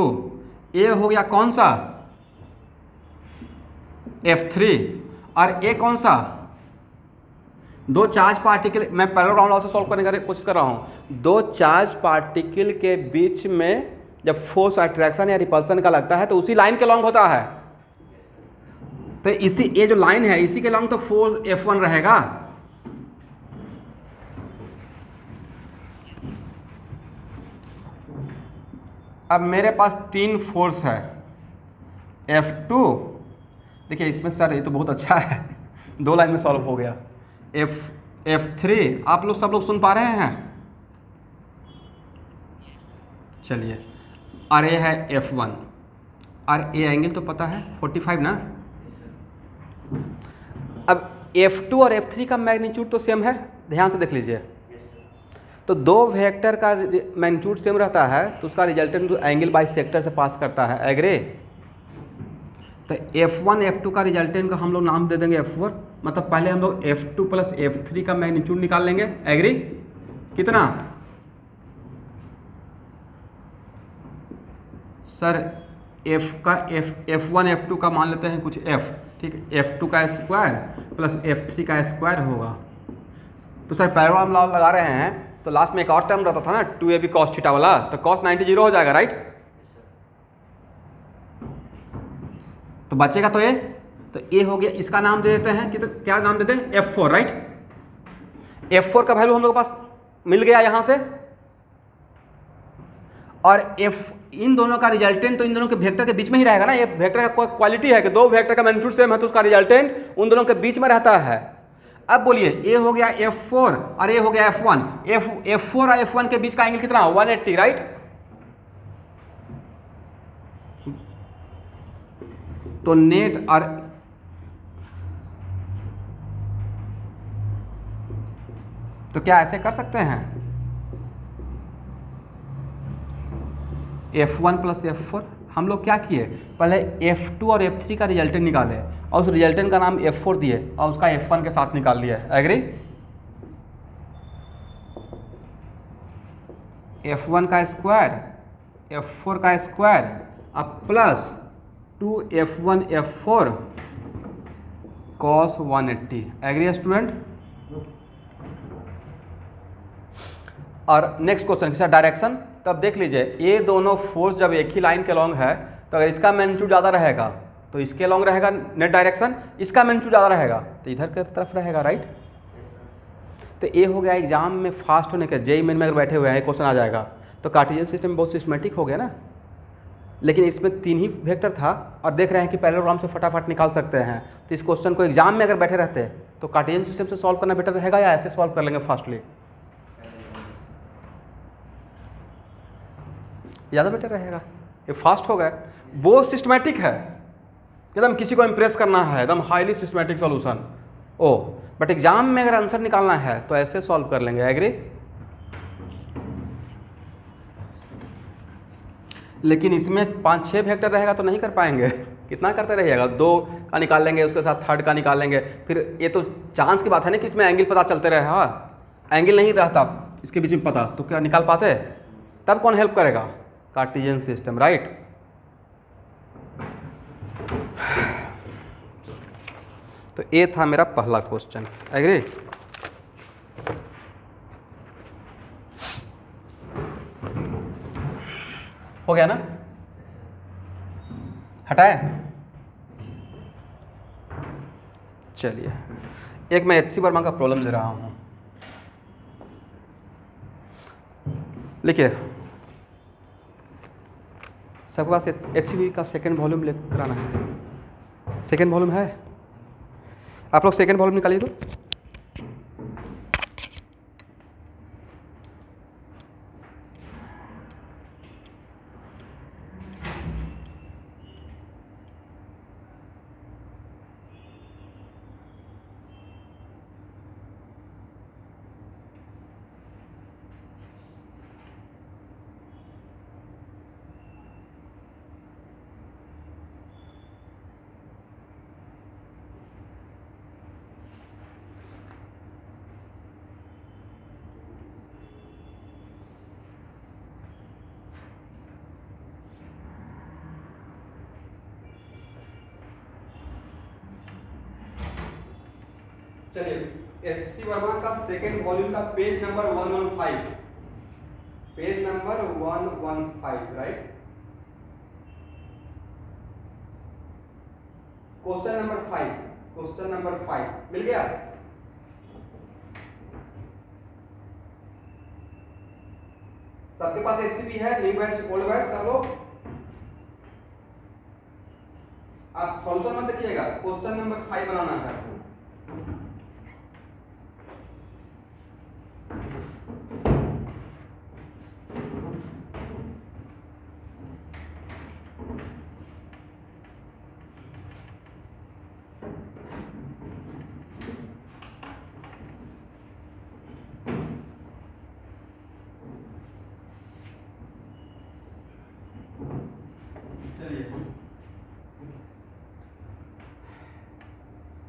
ए हो गया कौन सा? F3। और ए कौन सा? 2 चार्ज पार्टिकल, मैं पैरेललोग्राम लॉ से सॉल्व करने की कोशिश कर रहा हूँ। 2 चार्ज पार्टिकल के बीच में जब फोर्स अट्रैक्शन या रिपल्सन का लगता है तो उसी लाइन के लॉन्ग होता है। तो इसी, ये जो लाइन है इसी के लॉन्ग तो फोर्स F1 रहेगा। अब मेरे पास 3 फोर्स है, F2, देखिए इसमें सर ये तो बहुत अच्छा है, 2 लाइन में सॉल्व हो गया। F3, आप लोग सब लोग सुन पा रहे हैं? चलिए, और ये है F1, और ये एंगल तो पता है 45 ना? अब F2 और F3 का मैग्नीट्यूड तो सेम है, ध्यान से देख लीजिए। तो 2 वेक्टर का मैग्नीट्यूड सेम रहता है तो उसका रिजल्टेंट एंगल बाइसेक्टर से पास करता है, एग्री? तो F1 F2 का रिजल्टेंट का हम लोग नाम दे देंगे F4, मतलब पहले हम लोग F2 प्लस F3 का मैग्नीट्यूड निकाल लेंगे, एग्री? कितना? सर F1 F2 का मान लेते हैं कुछ F, ठीक है? F2 का स्क्वायर प्लस F3 का स्क्वायर होगा। तो सर पैरेललोग्राम लॉ लगा रहे हैं तो लास्ट में एक और टर्म रहता था ना 2ab cos थीटा वाला, तो cos 90 0 हो जाएगा, राइट? तो बचेगा तो ए हो गया, इसका नाम दे देते हैं कि, तो क्या नाम देते हैं? F4, right? F4 का वैल्यू हम लोग के पास मिल गया यहाँ से, और इन दोनों का रिजल्टेंट तो इन दोनों के वेक्टर के बीच में ही रहेगा ना। ये वेक्टर का क्वालिटी है कि 2 वेक्टर का मैग्नीट्यूड सेम है तो उसका रिजल्टेंट उन दोनों के बीच में रहता है। अब बोलिए, ए हो गया F4 और ए हो गया F1, F4 और F1 के बीच का एंगल कितना? 180, राइट? तो नेट और तो क्या ऐसे कर सकते हैं? F1 प्लस F4, हम लोग क्या किए, पहले F2 और F3 का रिजल्टेंट निकाले, और उस रिजल्टेंट का नाम F4 दिए और उसका F1 के साथ निकाल लिया है। एग्री? F1 का स्क्वायर F4 का स्क्वायर अब plus 2F1 F4 cos 180। Agree student? और नेक्स्ट क्वेश्चन किसका डायरेक्शन, तब देख लीजिए ये दोनों फोर्स जब एक ही लाइन के लॉन्ग है तो अगर इसका मैग्नीट्यूड ज़्यादा रहेगा तो इसके लॉन्ग रहेगा नेट डायरेक्शन, इसका मैग्नीट्यूड ज़्यादा रहेगा तो इधर की तरफ रहेगा, राइट? तो ये हो गया एग्जाम में फास्ट होने के, जेईई मेन में अगर बैठे हुए हैं क्वेश्चन आ जाएगा। तो कार्टेशियन सिस्टम बहुत सिस्टमेटिक हो गया ना, लेकिन इसमें 3 ही वेक्टर था और देख रहे हैं कि पैरेललोग्राम से फटाफट निकाल सकते हैं। तो इस क्वेश्चन को एग्जाम में अगर बैठे रहते तो कार्टेशियन सिस्टम से सॉल्व करना बेटर रहेगा या ऐसे सॉल्व कर लेंगे फास्टली? ज़्यादा बेटर रहेगा, ये फास्ट हो गए। वो सिस्टमेटिक है, एकदम किसी को इम्प्रेस करना है, एकदम highly systematic solution. Oh but exam में अगर आंसर निकालना है तो ऐसे सॉल्व कर लेंगे। एग्री? लेकिन इसमें 5-6 वेक्टर रहेगा तो नहीं कर पाएंगे। कितना करते रहिएगा, 2 का निकाल लेंगे, उसके साथ 3rd का निकाल लेंगे, फिर ये तो चांस की बात है ना कि इसमें एंगल पता चलते रहे। हाँ, एंगल नहीं रहता इसके बीच में पता तो क्या निकाल पाते? तब कौन हेल्प करेगा? Cartesian system, right? तो ये था मेरा पहला क्वेश्चन। एग्री? हो गया ना? हटाए? चलिए एक मैं HC वर्मा का प्रॉब्लम ले रहा हूँ, लिखिए। सबके पास HCV का सेकेंड वॉल्यूम लेकर आना है। सेकेंड वॉल्यूम है? आप लोग सेकेंड वॉल्यूम निकालिए तो। चलिए HC वर्मा का सेकेंड वॉल्यूम का page number 115, page number 115, right? Question number 5 मिल गया? सबके पास HCV है? नहीं बैठ बोल बैठ सब लोग। आप सॉल्यूशन मत देखिएगा, क्वेश्चन नंबर 5 बनाना है आपको।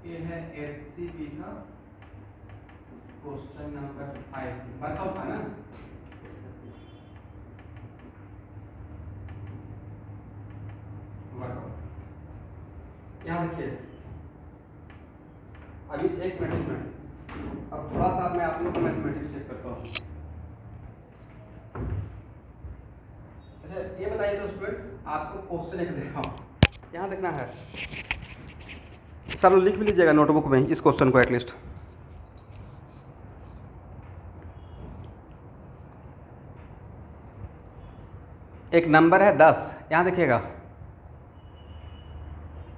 ये है HCV का क्वेश्चन नंबर 5, वर्कआउट है ना? वर्कआउट यहाँ देखिए, अभी एक मिनट, अब थोड़ा सा मैं आप लोग को मैथमेटिक्स चेक करता हूँ। अच्छा ये बताइए तो स्टूडेंट, आपको क्वेश्चन एक देखा हूँ, यहाँ देखना है, सब लोग लिख भी लीजिएगा नोटबुक में इस क्वेश्चन को एटलीस्ट। एक नंबर है 10, यहाँ देखिएगा,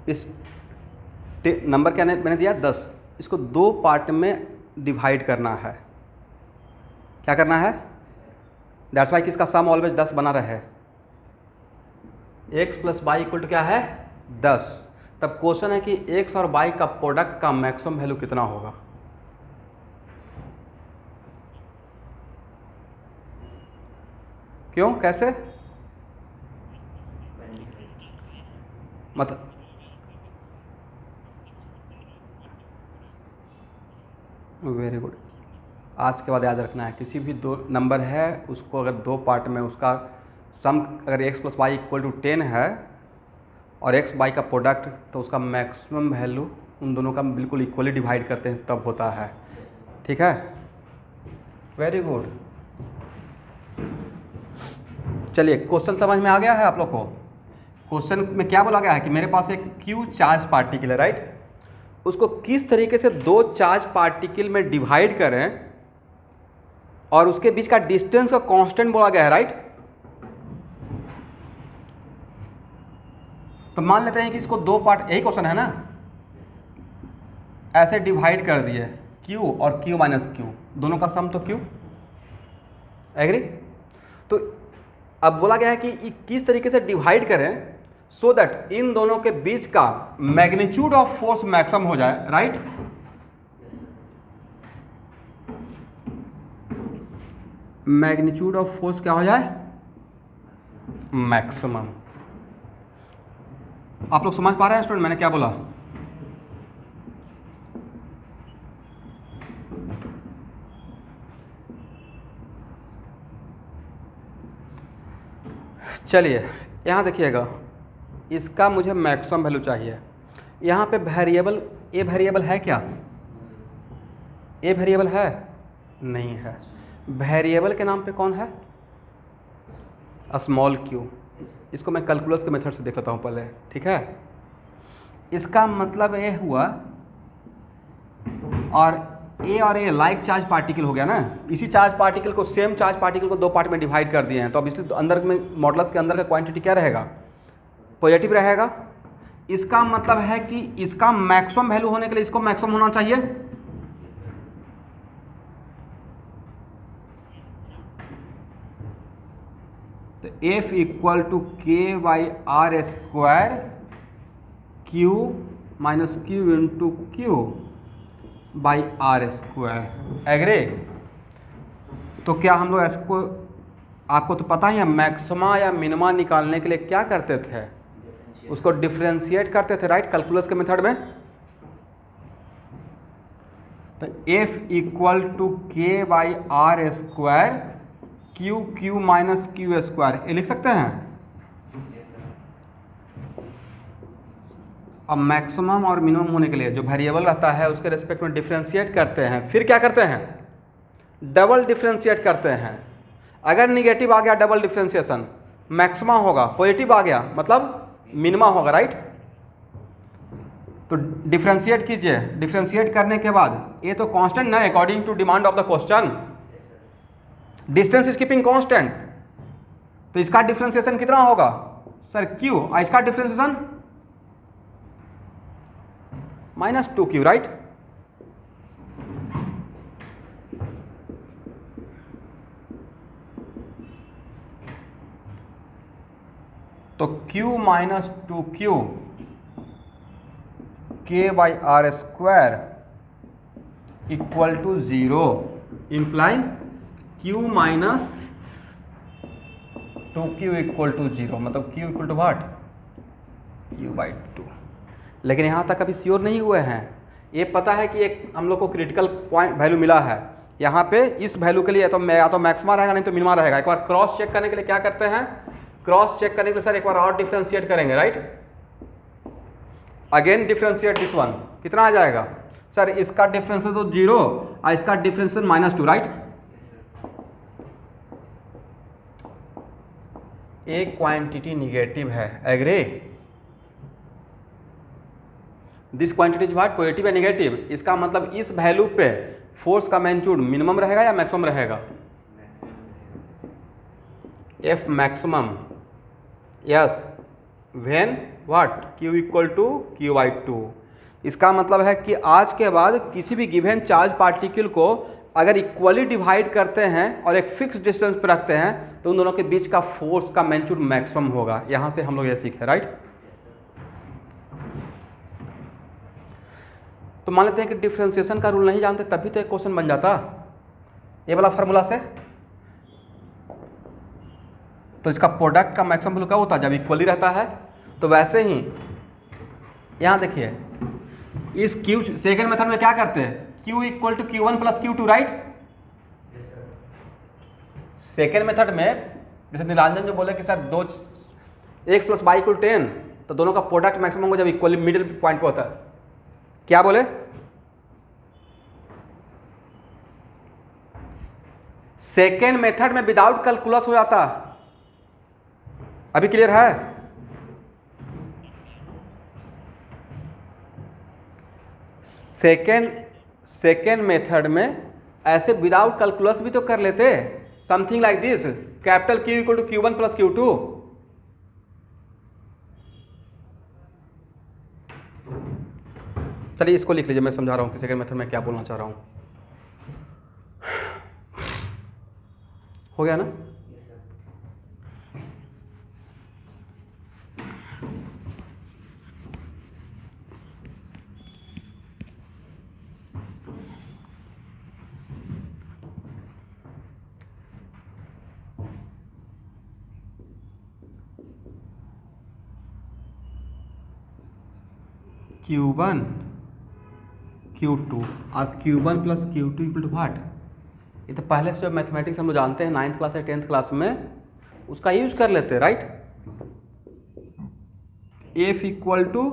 इस नंबर क्या मैंने दिया 10, इसको 2 पार्ट में डिवाइड करना है। क्या करना है? दैट्स वाई किसका सम ऑलवेज 10 बना रहे, x + y = क्या है? 10। तब क्वेश्चन है कि x और y का प्रोडक्ट का मैक्सिमम वैल्यू कितना होगा? क्यों, कैसे? मतलब वेरी गुड। आज के बाद याद रखना है, किसी भी दो नंबर है उसको अगर दो पार्ट में उसका सम अगर x + y = 10 है और x y का प्रोडक्ट, तो उसका मैक्सिमम वैल्यू उन दोनों का बिल्कुल इक्वली डिवाइड करते हैं तब होता है। ठीक है, वेरी गुड। चलिए, क्वेश्चन समझ में आ गया है आप लोग को। क्वेश्चन में क्या बोला गया है कि मेरे पास एक q चार्ज पार्टिकल है, राइट। उसको किस तरीके से दो चार्ज पार्टिकल में डिवाइड करें और उसके बीच का डिस्टेंस का कांस्टेंट बोला गया है, राइट। तो मान लेते हैं कि इसको दो पार्ट, यही क्वेश्चन है ना, ऐसे डिवाइड कर दिए q और q - q, दोनों का सम तो q, एग्री। तो अब बोला गया है कि किस तरीके से डिवाइड करें सो दैट इन दोनों के बीच का मैग्नीट्यूड ऑफ फोर्स मैक्सिमम हो जाए, राइट। मैग्नीट्यूड ऑफ फोर्स क्या हो जाए, मैक्सिमम। आप लोग समझ पा रहे हैं स्टूडेंट मैंने क्या बोला। चलिए यहाँ देखिएगा, इसका मुझे मैक्सिमम वैल्यू चाहिए। यहाँ पे वेरिएबल ए वेरिएबल है क्या, ए वेरिएबल है नहीं है। वेरिएबल के नाम पे कौन है, स्मॉल q। इसको मैं कैलकुलस के मेथड से देख लेता हूँ पहले, ठीक है। इसका मतलब ये हुआ, और ए लाइक चार्ज पार्टिकल हो गया ना। इसी चार्ज पार्टिकल को, सेम चार्ज पार्टिकल को दो पार्ट में डिवाइड कर दिए हैं, तो अब इसलिए तो अंदर में मॉडुलस के अंदर का क्वांटिटी क्या रहेगा, पॉजिटिव रहेगा। इसका मतलब है कि इसका मैक्सिमम वैल्यू होने के लिए इसको मैक्सिमम होना चाहिए। तो F = k/r² q - q × q/r², agree. तो क्या हम लोग ऐसे को, आपको तो पता ही है, मैक्सिमा या मिनिमा निकालने के लिए क्या करते थे, उसको डिफरेंशिएट करते थे, राइट, कैलकुलस के मेथड में। तो F = k/r² q - q², ये लिख सकते हैं। अब मैक्सिमम और मिनिमम होने के लिए जो वेरिएबल रहता है उसके रिस्पेक्ट में डिफरेंशिएट करते हैं, फिर क्या करते हैं, डबल डिफरेंशिएट करते हैं। अगर निगेटिव आ गया डबल डिफरेंशिएशन, मैक्सिमा होगा, पॉजिटिव आ गया मतलब मिनिमा होगा, राइट। तो डिफरेंशिएट कीजिए, डिफरेंशिएट करने के बाद ये तो कांस्टेंट ना, according to demand of the question, distance is keeping constant. तो इसका डिफरेंशिएशन कितना होगा सर, q, और इसका डिफरेंशिएशन -2q, राइट। तो q - 2q k/r² = 0, imply q - 2q = 0, मतलब q = व्हाट, q/2। लेकिन यहाँ तक अभी श्योर नहीं हुए हैं। ये पता है कि एक हम लोग को क्रिटिकल पॉइंट वैल्यू मिला है यहाँ पे, इस वैल्यू के लिए या तो मैक्सिमा रहेगा नहीं तो मिनिमा रहेगा। एक बार क्रॉस चेक करने के लिए क्या करते हैं, क्रॉस चेक करने के लिए सर एक बार और डिफरेंशिएट करेंगे, right. Again differentiate this one, कितना आ जाएगा सर, इसका डिफरेंशियल तो 0 और इसका डिफरेंशियल -2, राइट। एक क्वांटिटी निगेटिव है, agree. This quantity is what, positive या नेगेटिव। इसका मतलब इस वैल्यू पे फोर्स का मैग्नीट्यूड मिनिमम रहेगा या मैक्सिमम रहेगा, F maximum, yes, when what, Q = q/2। इसका मतलब है कि आज के बाद किसी भी गिवन चार्ज पार्टिकल को अगर इक्वली डिवाइड करते हैं और एक फिक्स डिस्टेंस पर रखते हैं तो उन दोनों के बीच का फोर्स का मैग्नीट्यूड मैक्सिमम होगा। यहाँ से हम लोग ये सीखे, राइट। तो मान लेते हैं कि डिफरेंशिएशन का रूल नहीं जानते, तभी तो एक क्वेश्चन बन जाता ये वाला फार्मूला से। तो इसका प्रोडक्ट का मैक्सिमम वैल्यू कब होता है, जब इक्वली रहता है। तो वैसे ही यहाँ देखिए, इस क्यू सेकेंड मेथड में क्या करते हैं, Q equal to Q1 plus Q2, right. Second method में जैसे निरंजन जो बोले कि सर दो x प्लस वाई इक्वल 10, तो दोनों का प्रोडक्ट मैक्सिमम होगा जब इक्वली मिडिल पॉइंट पे होता है। क्या बोले? सेकेंड मेथड में विदाउट कैलकुलस हो जाता। अभी क्लियर है? सेकेंड मेथड में ऐसे विदाउट कैलकुलस भी तो कर लेते, something like this, capital Q equal to Q1 plus Q2। चलिए इसको लिख लीजिए, मैं समझा रहा हूँ कि सेकेंड मेथड में क्या बोलना चाह रहा हूँ। हो गया ना? Q1 Q2 और Q1 plus Q2 equal to what? ये तो पहले से जो मैथमेटिक्स हम लोग जानते हैं 9th क्लास या 10th क्लास में, उसका यूज कर लेते हैं, right. F equal to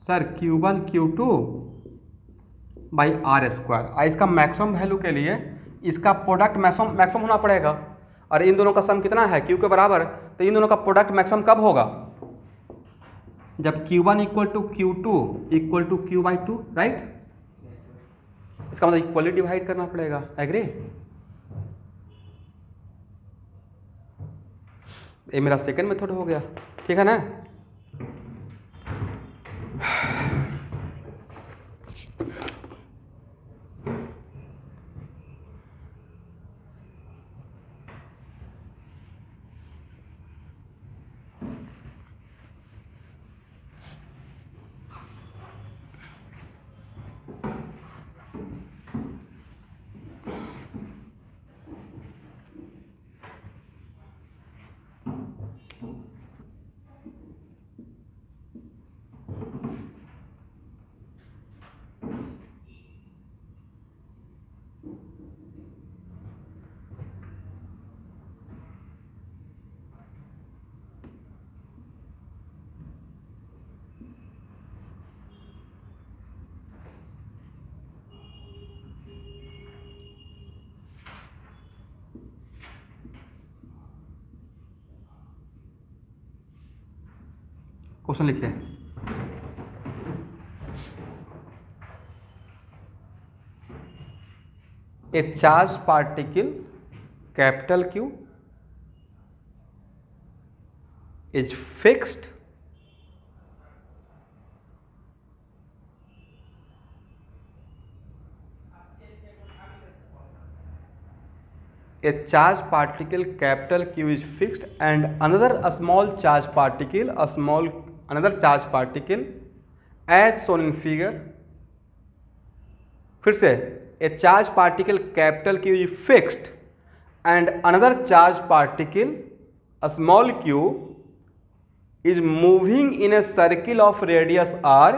sir Q1 Q2 by R square. इसका मैक्सिमम वैल्यू के लिए इसका प्रोडक्ट मैक्सिमम होना पड़ेगा, और इन दोनों का सम कितना है? Q के बराबर। तो इन दोनों का प्रोडक्ट मैक्सिमम कब होगा? जब Q1 equal to Q2 equal to Q by 2, right. इसका मतलब इक्वली डिवाइड करना पड़ेगा, एग्री? ये मेरा सेकंड मेथड हो गया, ठीक है ना। क्वेश्चन लिखिए। ए charge particle capital Q is fixed a charge particle capital Q is fixed and another small charge particle as shown in figure। फिर से, a charge particle capital Q is fixed and another charge particle small q is moving in a circle of radius r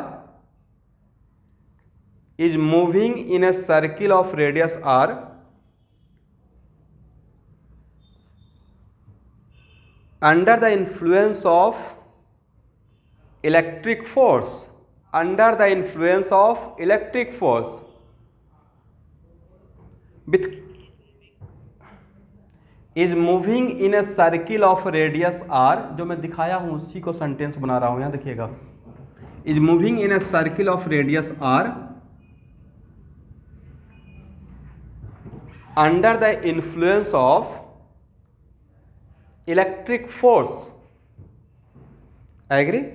under the influence of electric force with is moving in a circle of radius r। जो मैं दिखाया हूं उसी को सेंटेंस बना रहा हूं, यहां देखिएगा। is moving in a circle of radius r under the influence of electric force, agree?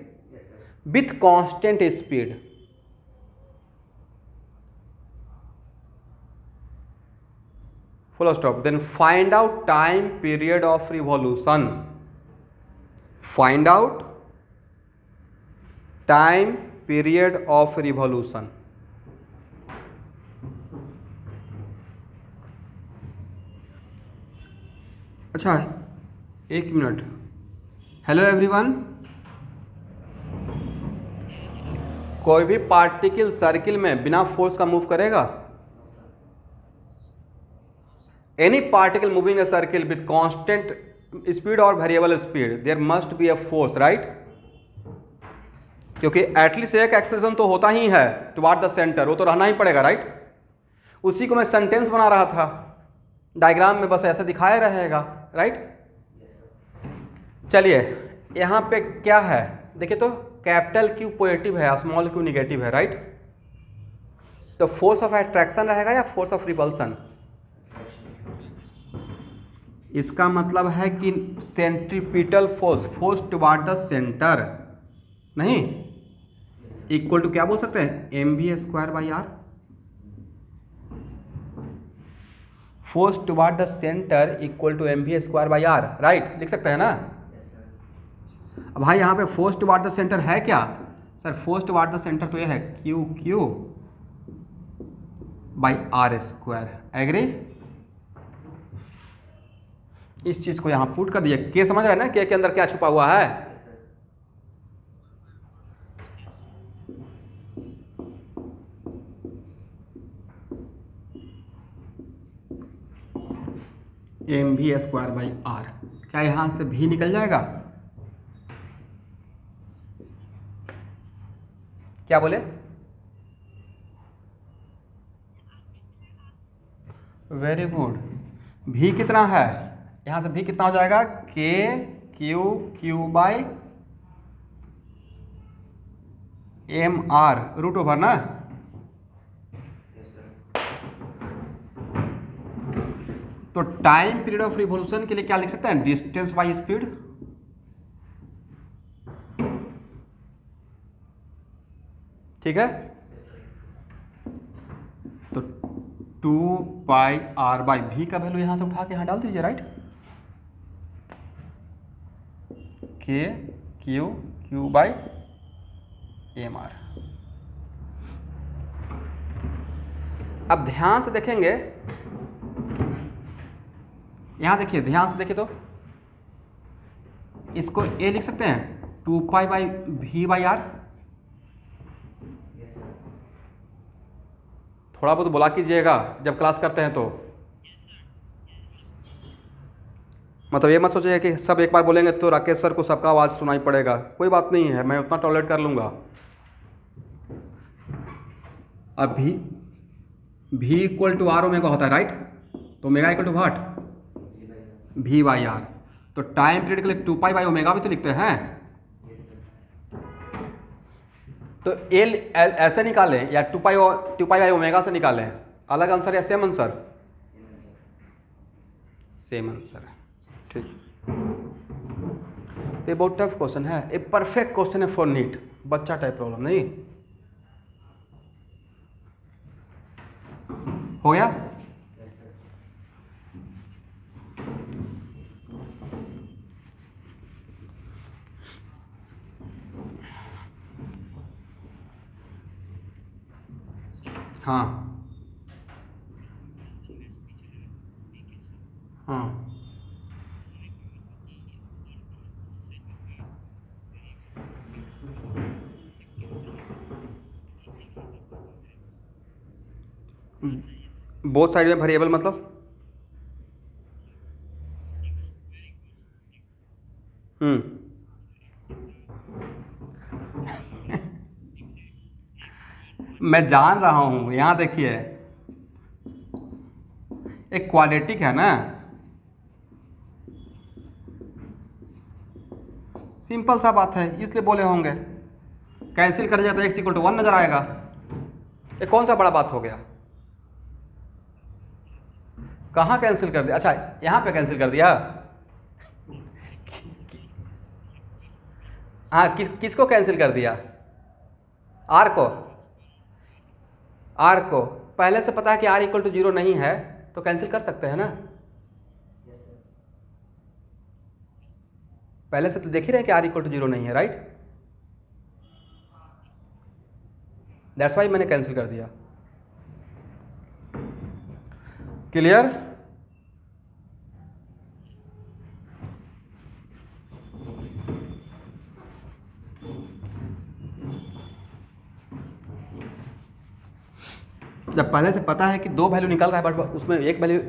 With constant speed। full stop। then find out time period of revolution। अच्छा, एक मिनट। हेलो एवरीवन, कोई भी पार्टिकल सर्किल में बिना फोर्स का मूव करेगा? Any particle moving a circle with constant speed और variable speed there must be a force, right? क्योंकि एटलीस्ट एक एक्सेलरेशन तो होता ही है टुवार्ड द सेंटर, वो तो रहना ही पड़ेगा, राइट? उसी को मैं सेंटेंस बना रहा था, डायग्राम में बस ऐसे दिखाया रहेगा, राइट? चलिए यहाँ पे क्या है देखिए, तो कैपिटल क्यू पॉजिटिव है, स्मॉल क्यू निगेटिव है, राइट? तो फोर्स ऑफ अट्रैक्शन रहेगा या फोर्स ऑफ रिपल्सन? इसका मतलब है कि centripetal force, force toward the centre, नहीं, इक्वल टू क्या बोल सकते हैं, mv²/r। Force toward the centre equal to mv²/r, right? लिख सकते हैं ना? अब भाई यहाँ पे फोर्स टुवार्ड द सेंटर है क्या sir? Force toward the centre तो ये है QQ/r², एग्री? इस चीज को यहाँ पुट कर दिया। के समझ रहे हैं ना, के अंदर क्या छुपा हुआ है? mv²/r। क्या यहां से भी निकल जाएगा? क्या बोले? Very good. भी कितना है यहां से? भी कितना हो जाएगा? के क्यू Q/m/r√ओवर ना। तो टाइम पीरियड ऑफ रिवोल्यूशन के लिए क्या लिख सकते हैं? Distance by speed. ठीक है, तो 2πr/v का वैल्यू यहां से उठा के यहां डाल दीजिए, राइट? के Q/m/r। अब ध्यान से देखेंगे, यहां देखिए, ध्यान से देखिए, तो इसको ए लिख सकते हैं 2π/v/r। थोड़ा बहुत बोला कीजिएगा जब क्लास करते हैं तो, मतलब ये मत सोचिए कि सब एक बार बोलेंगे तो राकेश सर को सबका आवाज़ सुनाई पड़ेगा। कोई बात नहीं है, मैं उतना टॉलरेट कर लूँगा। अब भी इक्वल टू आर ओमेगा होता है, राइट? तो omega equal to what? v/r। तो टाइम पीरियड के लिए 2π/ω भी तो लिखते हैं। तो एल ऐसे निकालें या 2π/ω से निकालें, अलग आंसर या सेम आंसर? सेम आंसर है, ठीक। तो ये बहुत टफ क्वेश्चन है, ये परफेक्ट क्वेश्चन है फॉर नीट, बच्चा टाइप प्रॉब्लम नहीं। हो गया? हाँ हाँ, बोथ साइड में वेरिएबल मतलब? मैं जान रहा हूं, यहां देखिए, एक क्वाड्रेटिक है ना, सिंपल सा बात है, इसलिए बोले होंगे। कैंसिल कर दिया तो x = 1 नजर आएगा। ये कौन सा बड़ा बात हो गया? कहाँ कैंसिल कर दिया? अच्छा, यहाँ पे कैंसिल कर दिया। हाँ, किसको कैंसिल कर दिया? आर को। आर को पहले से पता है कि r = 0 नहीं है, तो कैंसिल कर सकते हैं ना। पहले से तो देख ही रहे कि r = 0 नहीं है, राइट? दैट्स वाई मैंने कैंसिल कर दिया। क्लियर? जब पहले से पता है कि दो वैल्यू निकल रहा है बट उसमें एक वैल्यू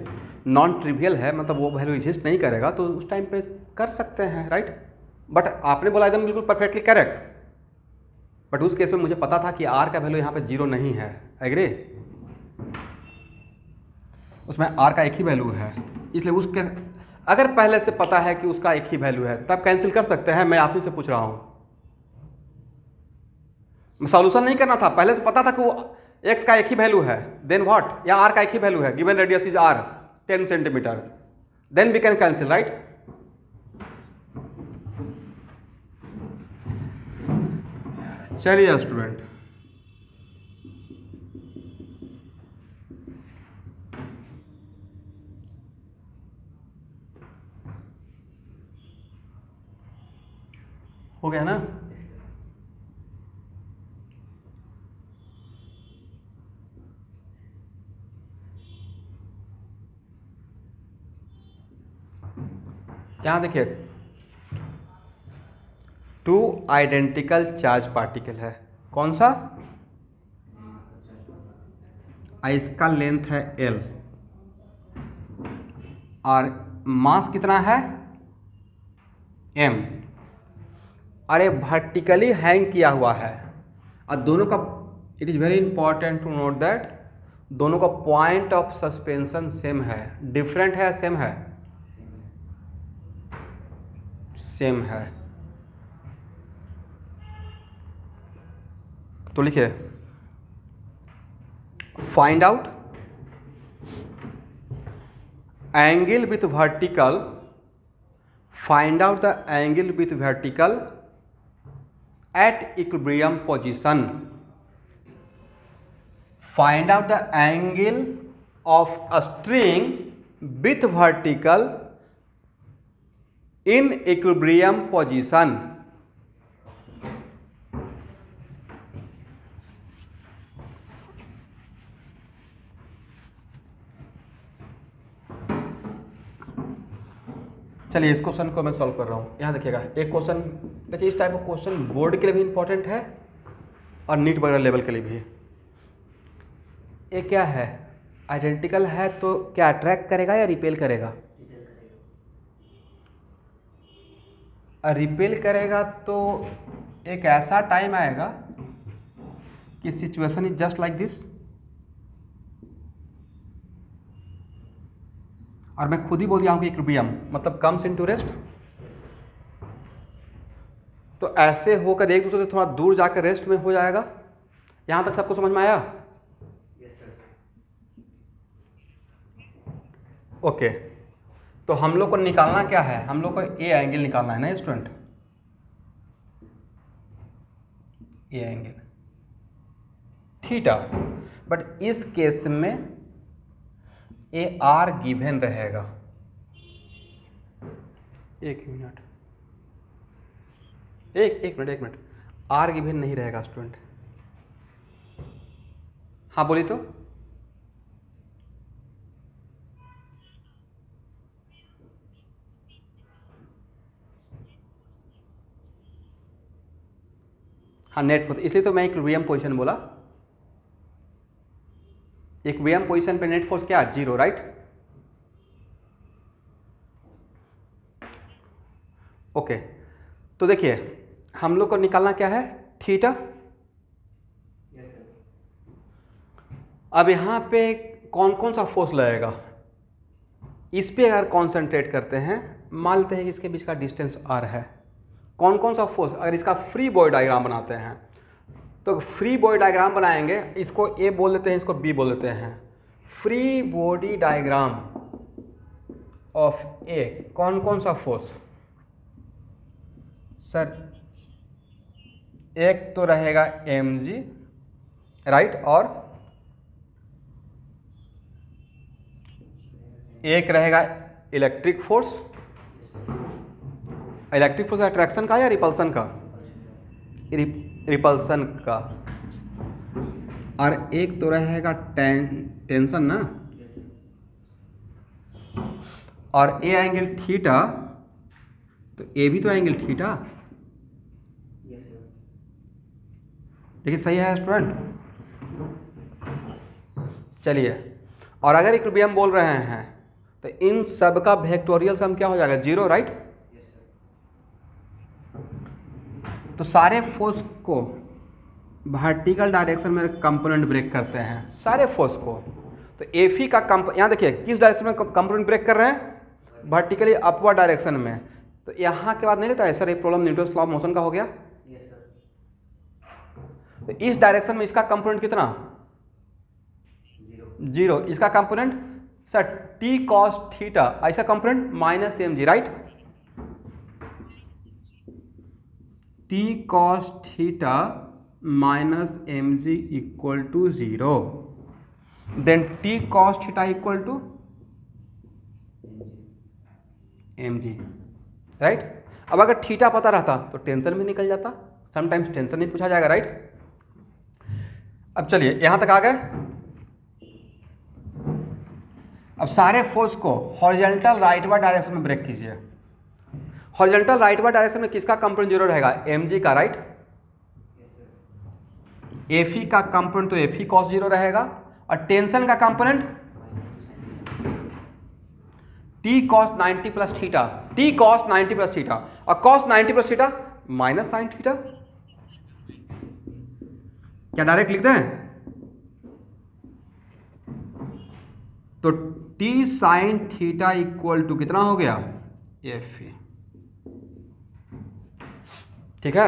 नॉन ट्रिवियल है, मतलब वो वैल्यू एग्जिस्ट नहीं करेगा, तो उस टाइम पे कर सकते हैं, राइट। बट आपने बोला एकदम बिल्कुल परफेक्टली करेक्ट, बट उस केस में मुझे पता था कि आर का वैल्यू यहाँ पे 0 नहीं है, एग्री। उसमें आर का एक ही वैल्यू है, इसलिए उसके अगर पहले से पता है कि उसका एक ही वैल्यू है तब कैंसिल कर सकते हैं। मैं आप ही से पूछ रहा हूँ, सॉल्यूशन नहीं करना था, पहले से पता था कि वो एक्स का एक ही वैल्यू है, देन व्हाट, या आर का एक ही वैल्यू है, given radius is R 10 centimetre, then we can cancel, right. चलिए स्टूडेंट, हो गया ना। यहां देखिए 2 आइडेंटिकल चार्ज पार्टिकल है, कौन सा, इसका लेंथ है L और मास कितना है M, अरे वर्टिकली हैंग किया हुआ है, और दोनों का, it is very important to note that दोनों का पॉइंट ऑफ सस्पेंशन सेम है, डिफरेंट है, सेम है, सेम है। तो लिखिए find out angle with vertical, find out the angle with vertical at equilibrium position, find out the angle of a string with vertical in equilibrium position। चलिए इस क्वेश्चन को मैं सॉल्व कर रहा हूँ। यहाँ देखिएगा एक क्वेश्चन, देखिए इस टाइप का क्वेश्चन बोर्ड के लिए भी इंपॉर्टेंट है और नीट वगैरह लेवल के लिए भी। ये क्या है, आइडेंटिकल है तो क्या अट्रैक्ट करेगा या रिपेल करेगा, रिपेल करेगा तो एक ऐसा टाइम आएगा कि situation is just like this, और मैं खुद ही बोल दिया हूँ कि इक्विलिब्रियम मतलब कम्स इनटू रेस्ट, तो ऐसे होकर एक दूसरे से थोड़ा दूर जाकर रेस्ट में हो जाएगा। यहां तक सबको समझ में आया? ओके, तो हम लोग को निकालना क्या है, हम लोग को ए एंगल निकालना है ना student, A angle theta, but इस केस में ए आर गिवन रहेगा। एक मिनट, एक मिनट, आर गिवन नहीं रहेगा स्टूडेंट। हाँ बोलिए तो, हाँ नेट फोर्स, इसलिए तो मैं इक्विलिब्रियम पोजीशन बोला। इक्विलिब्रियम पोजीशन पे नेट फोर्स क्या, 0, राइट। ओके, तो देखिए हम लोग को निकालना क्या है, थीटा। अब यहाँ पे कौन कौन सा फोर्स लगेगा, इस पे अगर कॉन्सेंट्रेट करते हैं, मान लेते हैं कि इसके बीच का डिस्टेंस r है, कौन कौन सा फोर्स, अगर इसका फ्री बॉडी डायग्राम बनाते हैं तो फ्री बॉडी डायग्राम बनाएंगे, इसको ए बोल देते हैं, इसको बी बोल देते हैं। फ्री बॉडी डायग्राम ऑफ ए, कौन कौन सा फोर्स सर, एक तो रहेगा mg, राइट, और एक रहेगा electric force. Electric force attraction का या रिपल्सन का, रिपल्सन का, और एक तो रहेगा टेंशन ना, और ए एंगल थीटा, तो ए भी तो एंगल थीटा, देखिए सही है स्टूडेंट। चलिए, और अगर इक्विलिब्रियम बोल रहे हैं तो इन सब का वेक्टोरियल सम क्या हो जाएगा, 0, राइट। तो सारे फोर्स को वर्टिकल डायरेक्शन में कंपोनेंट ब्रेक करते हैं, सारे फोर्स को। तो एफी का यहाँ देखिए किस डायरेक्शन में कंपोनेंट ब्रेक कर रहे हैं, वर्टिकली अपवर्ड डायरेक्शन में। तो यहाँ के बाद नहीं लेता है सर, एक problem Newton's law of motion का हो गया। तो इस डायरेक्शन में इसका कंपोनेंट कितना, 0। इसका component sir T cos theta, ऐसा component minus mg, right. T cos theta minus mg equal to 0, then T cos theta equal to mg, right. अब अगर थीटा पता रहता तो टेंशन भी निकल जाता, समटाइम्स टेंशन नहीं पूछा जाएगा, राइट। अब चलिए यहां तक आ गए। अब सारे फोर्स को हॉरिजॉन्टल राइटवर्ड डायरेक्शन में ब्रेक कीजिए। हॉरिजॉन्टल राइटवर्ड डायरेक्शन में किसका कंपोनेंट 0 रहेगा, mg का, राइट। एफी का कंपोनेंट तो एफी कॉस 0 रहेगा, और टेंशन का component T cos 90 plus theta, T cos 90 plus theta, और cos 90 plus theta minus sine theta. क्या डायरेक्ट लिख दें, तो T sine theta equal to कितना हो गया, एफ। ठीक है।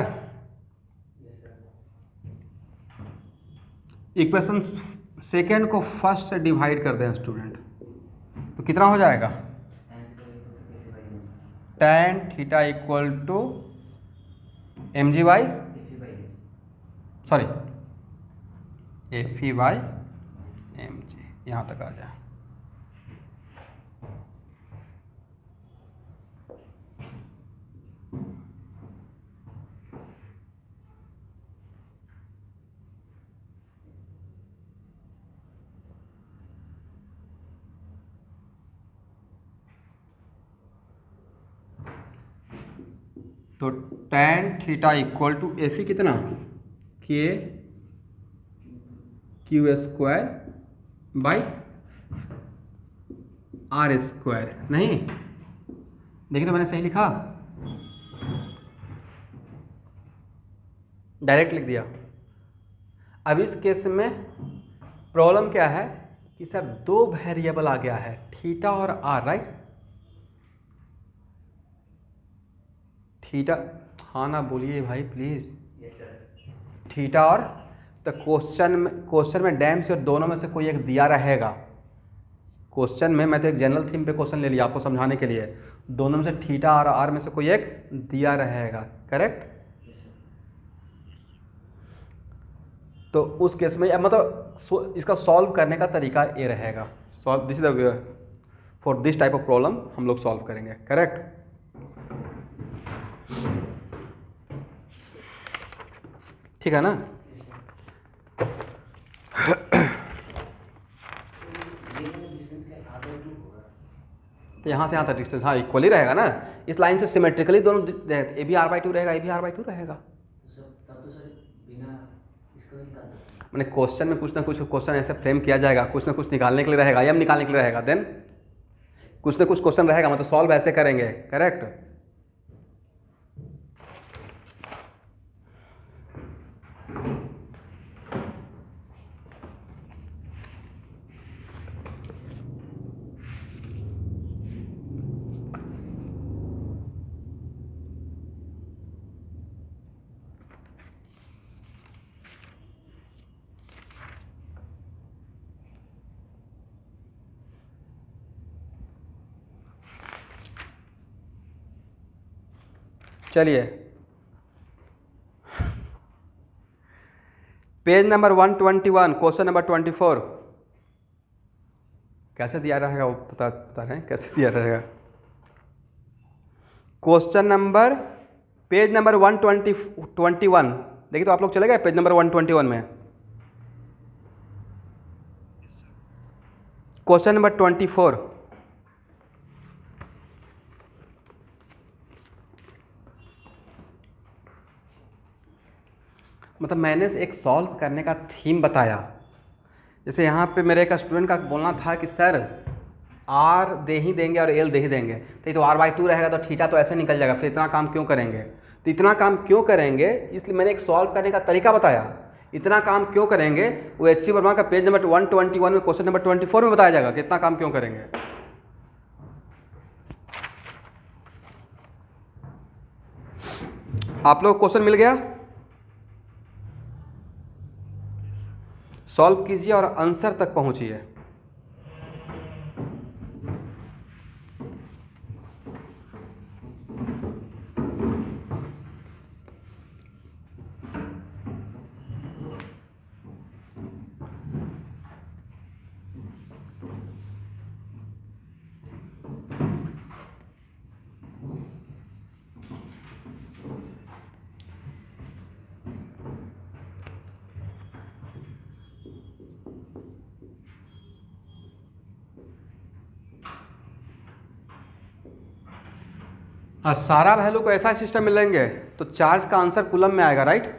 इक्वेशन सेकेंड को फर्स्ट से डिवाइड कर दें स्टूडेंट, तो कितना हो जाएगा, tan theta equal to mg by, sorry F by mg, यहाँ तक आ जाए। तो tan theta equal to F कितना, K Q square by R square. नहीं देखिए तो मैंने सही लिखा, डायरेक्ट लिख दिया। अब इस केस में प्रॉब्लम क्या है कि सर दो वेरिएबल आ गया है, थीटा और आर, राइट। थीटा, हाँ ना बोलिए भाई प्लीज। थीटा और, तो क्वेश्चन में डैम से और दोनों में से कोई एक दिया रहेगा। क्वेश्चन में मैं तो एक जनरल थीम पे क्वेश्चन ले लिया आपको समझाने के लिए, दोनों में से थीटा और आर में से कोई एक दिया रहेगा, करेक्ट। तो उस केस में मतलब इसका सॉल्व करने का तरीका ये रहेगा, solve this is the for this type of problem हम लोग सॉल्व करेंगे, करेक्ट। ठीक है ना। तो यहाँ से यहाँ तक डिस्टेंस हाँ इक्वली रहेगा ना, इस लाइन से सिमेट्रिकली दोनों, ए भी r/2 रहेगा, ए भी r/2 रहेगा। मैंने क्वेश्चन में कुछ ना कुछ क्वेश्चन ऐसे फ्रेम किया जाएगा, कुछ ना कुछ निकालने के लिए रहेगा, या निकालने के लिए रहेगा, देन कुछ ना कुछ क्वेश्चन रहेगा, मतलब सॉल्व ऐसे करेंगे, करेक्ट। चलिए पेज नंबर 121, क्वेश्चन नंबर 24 कैसे दिया रहेगा वो बता रहे हैं कैसे दिया रहेगा। क्वेश्चन नंबर पेज नंबर 121 देखिए, तो आप लोग चले गए पेज नंबर 121 में, क्वेश्चन नंबर 24। मतलब मैंने एक सॉल्व करने का थीम बताया, जैसे यहाँ पे मेरे एक स्टूडेंट का बोलना था कि सर आर दे ही देंगे और एल दे ही देंगे, तो ये तो r/2 रहेगा तो थीटा तो ऐसे निकल जाएगा, फिर इतना काम क्यों करेंगे। तो इतना काम क्यों करेंगे, इसलिए मैंने एक सॉल्व करने का तरीका बताया। इतना काम क्यों करेंगे वो एच सी वर्मा का पेज नंबर 121 में क्वेश्चन नंबर 24 में बताया जाएगा कि इतना काम क्यों करेंगे। आप लोग क्वेश्चन मिल गया, सॉल्व कीजिए और आंसर तक पहुंचिए। और सारा वैल्यू को ऐसा सिस्टम मिलेंगे तो चार्ज का आंसर कूलम में आएगा, राइट।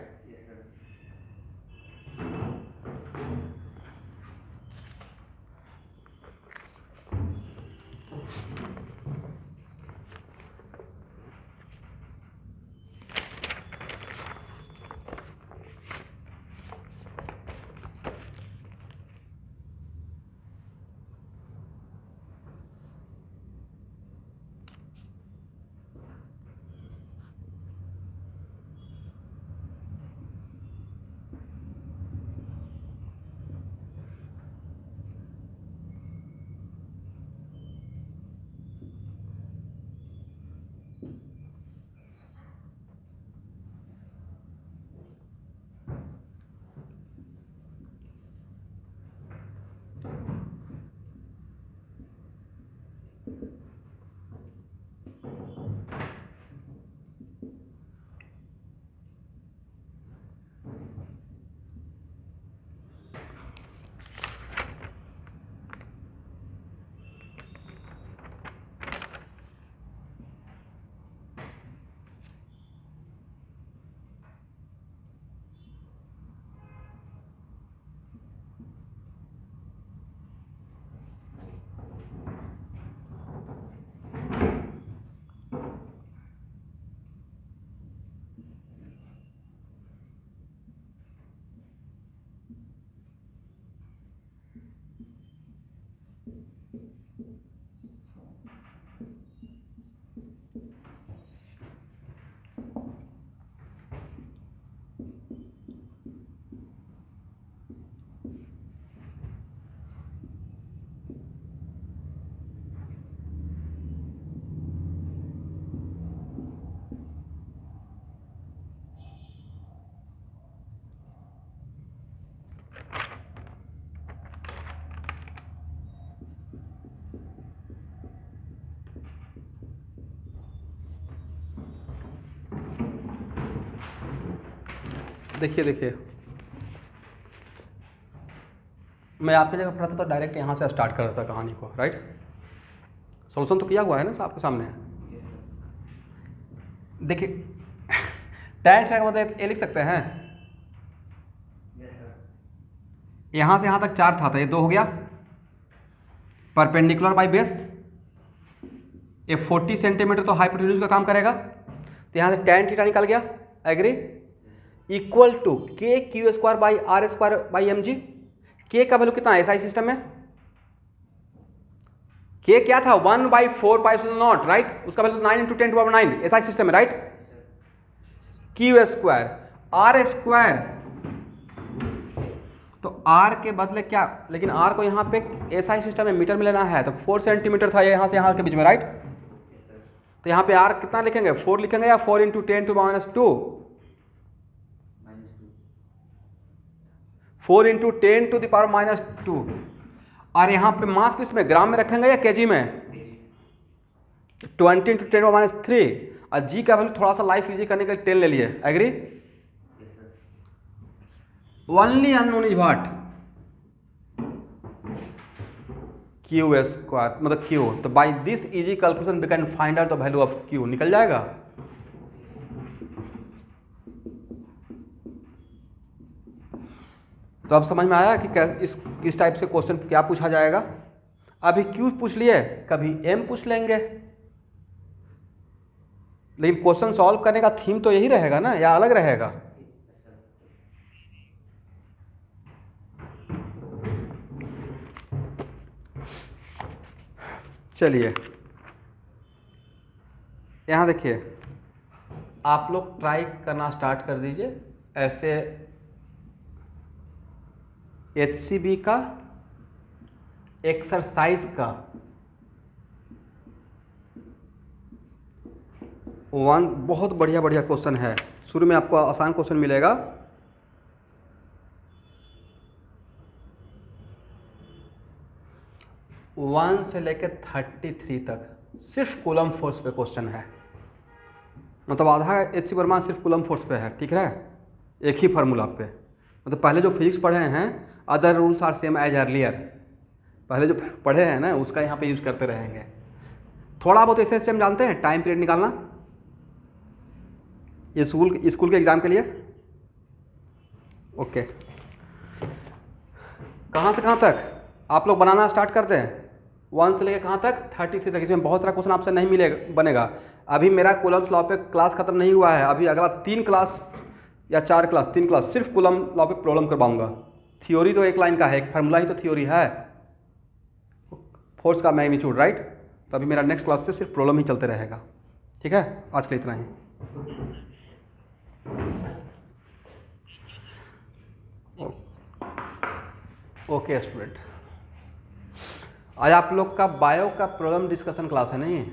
देखिए देखिए, मैं आपकी जगह पढ़ा था तो डायरेक्ट यहाँ से स्टार्ट कर रहा था कहानी को, राइट। सोल्यूशन तो किया हुआ है ना आपके सामने। देखिए tan थीटा का मतलब ये लिख सकते हैं, यहाँ से यहाँ तक 4 था तो ये 2 हो गया, परपेंडिकुलर बाई बेस, ये 40 सेंटीमीटर तो हाइपोटेन्यूज का काम करेगा, तो यहाँ से tan थीटा निकल गया, agree, equal to K Q square by R square by M G. K का वैल्यू कितना है एसआई सिस्टम में, के क्या था 1/4 पाई एप्सिलॉन नॉट, राइट, उसका वैल्यू 9 × 10⁻⁹ एसआई सिस्टम में, right. Q square R square, तो आर के बदले क्या, लेकिन आर को यहाँ पे एसआई सिस्टम में मीटर में लेना है, तो 4 सेंटीमीटर था यहाँ से यहाँ के बीच में, राइट। तो यहाँ पे आर कितना लिखेंगे, 4 लिखेंगे या 4 × 10⁻², 4 × 10⁻²। और यहाँ पे मास किस में, ग्राम में रखेंगे या केजी में, 20 × 10⁻3। और जी का वैल्यू थोड़ा सा लाइफ इजी करने के लिए 10 ले लिए, agree. Only unknown is what, q square, मतलब क्यू। तो by this easy calculation we can find out the value of q, निकल जाएगा। तो अब समझ में आया कि किस टाइप से क्वेश्चन क्या पूछा जाएगा। अभी क्यू पूछ लिए, कभी एम पूछ लेंगे, लेकिन क्वेश्चन सॉल्व करने का थीम तो यही रहेगा ना, या अलग रहेगा? चलिए यहाँ देखिए, आप लोग ट्राई करना स्टार्ट कर दीजिए ऐसे HCB का एक्सरसाइज का 1 बहुत बढ़िया बढ़िया क्वेश्चन है। शुरू में आपको आसान क्वेश्चन मिलेगा, वन से लेकर 33 तक सिर्फ कूलम फोर्स पे क्वेश्चन है। मतलब आधा HC वर्मा सिर्फ कूलम फोर्स पे है, ठीक है, एक ही फार्मूला पे। मतलब पहले जो फिजिक्स पढ़े हैं, other rules are same as earlier, पहले जो पढ़े हैं ना उसका यहाँ पे यूज करते रहेंगे। थोड़ा बहुत ऐसे हम जानते हैं टाइम पीरियड निकालना स्कूल के एग्ज़ाम के लिए। ओके, कहाँ से कहाँ तक आप लोग बनाना स्टार्ट करते हैं? 1 से लेकर कहाँ तक? 33 तक। इसमें बहुत सारा क्वेश्चन आपसे नहीं मिलेगा बनेगा। अभी मेरा कूलम्स लॉ पे क्लास खत्म नहीं हुआ है, अभी अगला 3 क्लास या 4 क्लास, 3 क्लास सिर्फ कूलम लॉ पे प्रॉब्लम करवाऊंगा। थ्योरी तो एक लाइन का है, एक फार्मूला ही तो थ्योरी है, फोर्स का मैग्नीट्यूड, राइट। तो अभी मेरा नेक्स्ट क्लास से सिर्फ प्रॉब्लम ही चलते रहेगा, ठीक है। आज के लिए इतना ही। ओके स्टूडेंट, आज आप लोग का बायो का प्रॉब्लम डिस्कशन क्लास है नहीं?